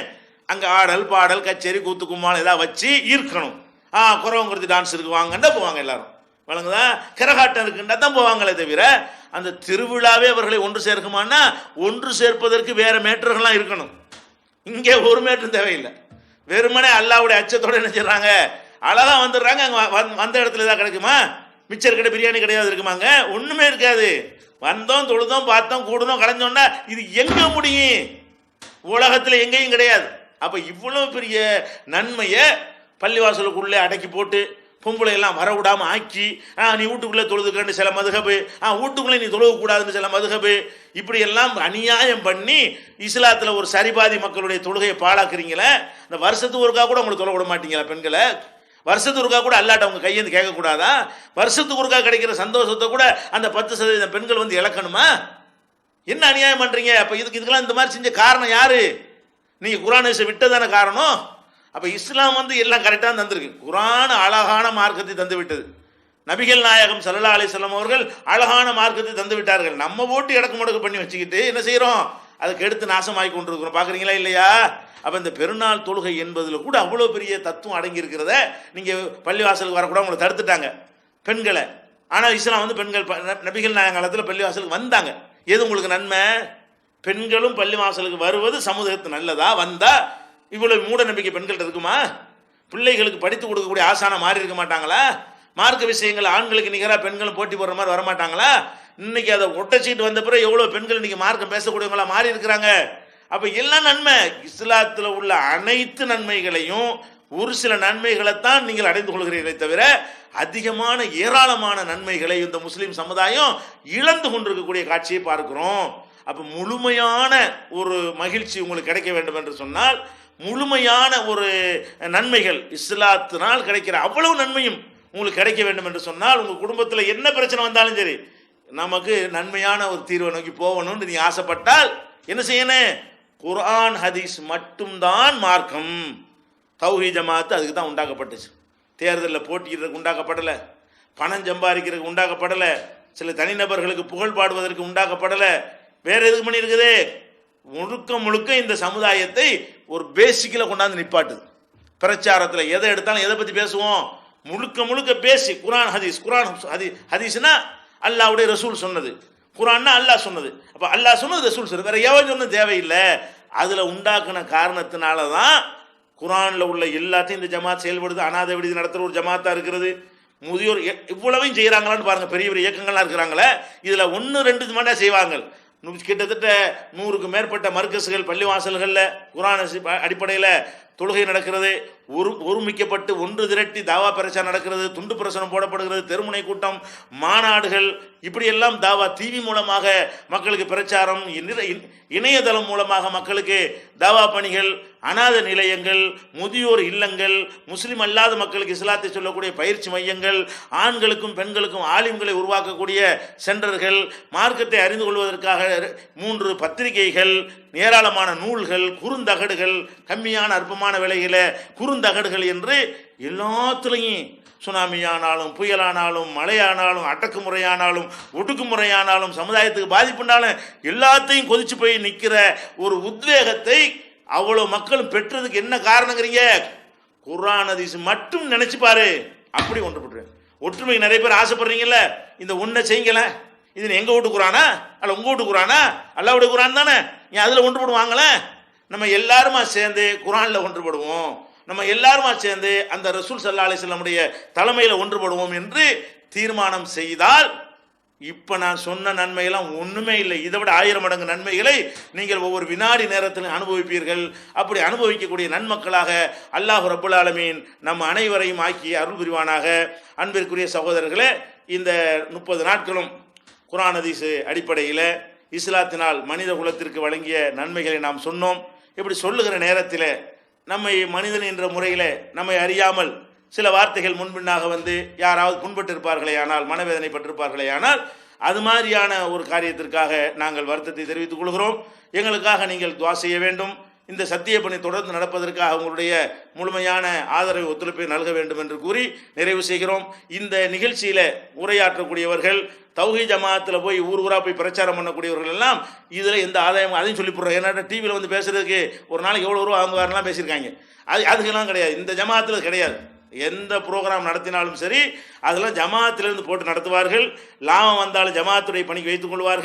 அங்கே ஆடல் பாடல் கச்சேரி கூத்து கும்மாளம் ஏதாவது வச்சு ஈர்க்கணும். குறவங்கிறது டான்ஸ் இருக்கு வாங்கண்டா போவாங்க எல்லாரும், வழங்குதா கரகாட்டம் இருக்குண்டா தான் போவாங்களே தவிர அந்த திருவிழாவே அவர்களை ஒன்று சேர்க்குமானா ஒன்று சேர்ப்பதற்கு வேற மேட்டர்கள்லாம் இருக்கணும். இங்கே ஒரு மேட்டரும் தேவையில்லை. வெறுமனே அல்லாவுடைய அச்சத்தோடு என்ன செய்றாங்க, அழகா வந்துடுறாங்க. அங்கே வந்த இடத்துல ஏதாவது கிடைக்குமா? மிச்சர் கடை பிரியாணி கிடையாது இருக்குமாங்க? ஒன்றுமே இருக்காது. வந்தோம், தொழுதோம், பார்த்தோம், கூடணும், கலைஞ்சோன்னா இது எங்கே முடியும்? உலகத்தில் எங்கேயும் கிடையாது. அப்போ இவ்வளோ பெரிய நன்மையை பள்ளிவாசலுக்குள்ளே அடக்கி போட்டு பொம்பளை எல்லாம் வரவிடாமல் ஆக்கி, நீ வீட்டுக்குள்ளே தொழுதுக்கன்னு சில மதுகபு, வீட்டுக்குள்ளே நீ தொழுகக்கூடாதுன்னு சில மதுகபு, இப்படியெல்லாம் அநியாயம் பண்ணி இஸ்லாத்தில் ஒரு சரிபாதி மக்களுடைய தொழுகையை பாழாக்குறீங்களே. இந்த வருஷத்துக்கு ஒருக்கா கூட உங்களுக்கு தொலை விட மாட்டீங்களா பெண்களை? வருஷத்துக்கு ஒருக்கா கூட அல்லாட்ட அவங்க கையேந்து கேட்கக்கூடாதா? வருஷத்துக்கு ஒருக்கா கிடைக்கிற சந்தோஷத்தை கூட அந்த 10% பெண்கள் வந்து இழக்கணுமா? என்ன அநியாயம் பண்ணுறீங்க? அப்போ இதுக்கெல்லாம் இந்த மாதிரி செஞ்ச காரணம் யாரு? நீங்கள் குர்ஆனை விட்டதான காரணம். அப்போ இஸ்லாம் வந்து எல்லாம் கரெக்டாக தந்திருக்கு. குர்ஆன் அழகான மார்க்கத்தை தந்து விட்டது. நபிகள் நாயகம் ஸல்லல்லாஹு அலைஹி வஸல்லம் அவர்கள் அழகான மார்க்கத்தை தந்து விட்டார்கள். நம்ம போட்டு இடக்கு முடக்கு பண்ணி வச்சுக்கிட்டு என்ன செய்கிறோம்? அதுக்கு எடுத்து நாசமாகி கொண்டிருக்கிறோம். பார்க்குறீங்களா இல்லையா? அப்போ இந்த பெருநாள் தொழுகை என்பதில் கூட அவ்வளோ பெரிய தத்துவம் அடங்கி இருக்கிறத நீங்கள் பள்ளிவாசலுக்கு வரக்கூடாது உங்களை தடுத்துட்டாங்க பெண்களை. ஆனால் இஸ்லாம் வந்து பெண்கள் நபிகள் நாயகம் காலத்தில் பள்ளிவாசலுக்கு வந்தாங்க. எது உங்களுக்கு நன்மை? பெண்களும் பள்ளிவாசலுக்கு வருவது சமூகத்துக்கு நல்லதா? வந்தால் இவ்வளவு மூட நம்பிக்கை பெண்கள்கிட்ட இருக்குமா? பிள்ளைகளுக்கு படித்து கொடுக்கக்கூடிய ஆசான மாறி இருக்க மாட்டாங்களா? மார்க்க விஷயங்கள் ஆண்களுக்கு நிகராக பெண்களும் போட்டி போடுற மாதிரி வரமாட்டாங்களா? இன்னைக்கு அதை ஒட்டச்சீட்டு வந்த பிறகு எவ்வளோ பெண்கள் இன்னைக்கு மார்க்கம் பேசக்கூடியவங்களா மாறி இருக்கிறாங்க. அப்போ எல்லாம் நன்மை. இஸ்லாத்தில் உள்ள அனைத்து நன்மைகளையும் ஒரு சில நன்மைகளைத்தான் நீங்கள் அடைந்து கொள்கிறீர்களே தவிர அதிகமான ஏராளமான நன்மைகளை இந்த முஸ்லீம் சமுதாயம் இழந்து கொண்டிருக்கக்கூடிய காட்சியை பார்க்கிறோம். அப்போ முழுமையான ஒரு மகிழ்ச்சி உங்களுக்கு கிடைக்க வேண்டும் என்று சொன்னால், முழுமையான ஒரு நன்மைகள் இஸ்லாத்தினால் கிடைக்கிற அவ்வளவு நன்மையும் உங்களுக்கு கிடைக்க வேண்டும் என்று சொன்னால், உங்கள் குடும்பத்தில் என்ன பிரச்சனை வந்தாலும் சரி நமக்கு நன்மையான ஒரு தீர்வை நோக்கி போகணும்னு நீ ஆசைப்பட்டால் என்ன செய்யணும்? குர்ஆன் ஹதீஸ் மட்டும்தான் மார்க்கம். தௌஹீத் ஜமாத் அதுக்கு தான் உண்டாக்கப்பட்டுச்சு. தேர்தலில் போட்டியிடுறதுக்கு உண்டாக்கப்படலை, பணம் சம்பாதிக்கிறதுக்கு உண்டாக்கப்படலை, சில தனிநபர்களுக்கு புகழ் பாடுவதற்கு உண்டாக்கப்படலை. வேற எதுக்கு பண்ணியிருக்குது? முழுக்க முழுக்க இந்த சமுதாயத்தை ஒரு பேசிக்கில் கொண்டாந்து நிப்பாட்டுது. பிரச்சாரத்தில் எதை எடுத்தாலும் எதை பற்றி பேசுவோம்? முழுக்க முழுக்க பேசி குர்ஆன் ஹதீஸ். குர்ஆன் ஹதீஸ்னா அல்லாஹ்வுடைய ரசூல் சொன்னது, குர்ஆன்னா அல்லாஹ் சொன்னது. அப்போ அல்லாஹ் சொன்னது ரசூல் சொன்னது, வேற எவன் சொன்னது தேவையில்லை. அதில் உண்டாக்குன காரணத்தினால தான் குர்ஆனில் உள்ள எல்லாத்தையும் இந்த ஜமாத் செயல்படுது. அனாதை விடுதி நடத்துகிற ஒரு ஜமாத்தாக இருக்கிறது. முதியோர் இவ்வளவையும் செய்கிறாங்களான்னு பாருங்கள். பெரிய பெரிய இயக்கங்கள்லாம் இருக்கிறாங்களே, இதில் 1-2 மணி நேரம் செய்வாங்க. கிட்டத்தட்ட 100க்கு மேற்பட்ட மர்கஸ்கள் பள்ளிவாசல்களில் குர்ஆன் அடிப்படையில் தொழுகை நடக்கிறது. ஒருமிக்கப்பட்டு ஒன்று திரட்டி தாவா பிரச்சாரம் நடக்கிறது, துண்டு பிரசனம் போடப்படுகிறது, தெருமுனை கூட்டம், மாநாடுகள், இப்படியெல்லாம் தாவா டிவி மூலமாக மக்களுக்கு பிரச்சாரம், இணையதளம் மூலமாக மக்களுக்கு தாவா பணிகள், அநாத நிலையங்கள், முதியோர் இல்லங்கள், முஸ்லிம் அல்லாத மக்களுக்கு இஸ்லாத்தை சொல்லக்கூடிய பயிற்சி மையங்கள், ஆண்களுக்கும் பெண்களுக்கும் ஆலிம்களை உருவாக்கக்கூடிய சென்டர்கள், மார்க்கத்தை அறிந்து கொள்வதற்காக 3 பத்திரிகைகள், ஏராளமான நூல்கள், குறுந்தகடுகள், கம்மியான அற்பமான விலையில குறுந்தகடுகள் என்று எல்லாத்துலேயும் சுனாமியானாலும், புயலானாலும், மழையானாலும், அடக்குமுறையானாலும், ஒடுக்குமுறையானாலும், சமுதாயத்துக்கு பாதிப்புனாலும் எல்லாத்தையும் கொதிச்சு போய் நிற்கிற ஒரு உத்வேகத்தை அவ்வளோ மக்களும் பெற்றதுக்கு என்ன காரணங்கிறீங்க? குர்ஆன் ஹதீஸ் மட்டும் நினைச்சு பாரு. அப்படி ஒன்றுபட்டு ஒற்றுமைக்கு நிறைய பேர் ஆசைப்படுறீங்கல்ல, இந்த ஒன்றை செய்யுங்கள. இது எங்க வீட்டு குர்ஆனா அல்ல உங்க வீட்டு குர்ஆனா? அல்லாஹ்வுடைய குர்ஆன் தானே. ஏன் அதில் ஒன்றுபடுவாங்களே? நம்ம எல்லாருமா சேர்ந்து குர்ஆனில் ஒன்றுபடுவோம், நம்ம எல்லாருமா சேர்ந்து அந்த ரசூல் ஸல்லல்லாஹு அலைஹி வஸல்லமுடைய தலைமையில் ஒன்றுபடுவோம் என்று தீர்மானம் செய்தால், இப்போ நான் சொன்ன நன்மையெல்லாம் ஒன்றுமே இல்லை. இதை விட 1000 மடங்கு நன்மைகளை நீங்கள் ஒவ்வொரு வினாடி நேரத்தில் அனுபவிப்பீர்கள். அப்படி அனுபவிக்கக்கூடிய நன்மக்களாக அல்லாஹ் ரப்புல் ஆலமீன் நம் அனைவரையும் ஆக்கி அருள் புரிவானாக. அன்பிற்குரிய சகோதரர்களே, இந்த 30 நாட்களும் குர்ஆன் ஹதீஸ் அடிப்படையில் இஸ்லாத்தினால் மனித குலத்திற்கு வழங்கிய நன்மைகளை நாம் சொன்னோம். இப்படி சொல்லுகிற நேரத்தில் நம்மை மனிதன் என்ற முறையில் நம்மை அறியாமல் சில வார்த்தைகள் முன்பின்னாக வந்து யாராவது புண்பட்டிருப்பார்களே ஆனால், மனவேதனைப்பட்டிருப்பார்களே ஆனால், அது மாதிரியான ஒரு காரியத்திற்காக நாங்கள் வருத்தத்தை தெரிவித்துக் கொள்கிறோம். எங்களுக்காக நீங்கள் துஆ செய்ய வேண்டும். இந்த சத்திய பணி தொடர்ந்து நடப்பதற்காக உங்களுடைய முழுமையான ஆதரவை, ஒத்துழைப்பை நல்க வேண்டும் என்று கூறி நிறைவு செய்கிறோம். இந்த நிகழ்ச்சியில் உரையாற்றக்கூடியவர்கள், தௌஹீத் ஜமாத்தில் போய் ஊர் ஊராக போய் பிரச்சாரம் பண்ணக்கூடியவர்கள் எல்லாம் இதில் எந்த ஆதாயமும் அதையும் சொல்லி போடுறோம். ஏன்னா டிவியில் வந்து பேசுறதுக்கு ஒரு நாளைக்கு எவ்வளோ ரூபா வாங்குவாரெல்லாம் பேசியிருக்காங்க. அதுக்கெல்லாம் கிடையாது, இந்த ஜமாத்தில் கிடையாது. எந்த ப்ரோக்ராம் நடத்தினாலும் சரி, அதெல்லாம் ஜமாத்திலிருந்து போட்டு நடத்துவார்கள். லாபம் வந்தாலும் ஜமாத்துடைய பணிக்கு வைத்துக் கொள்வார்கள்.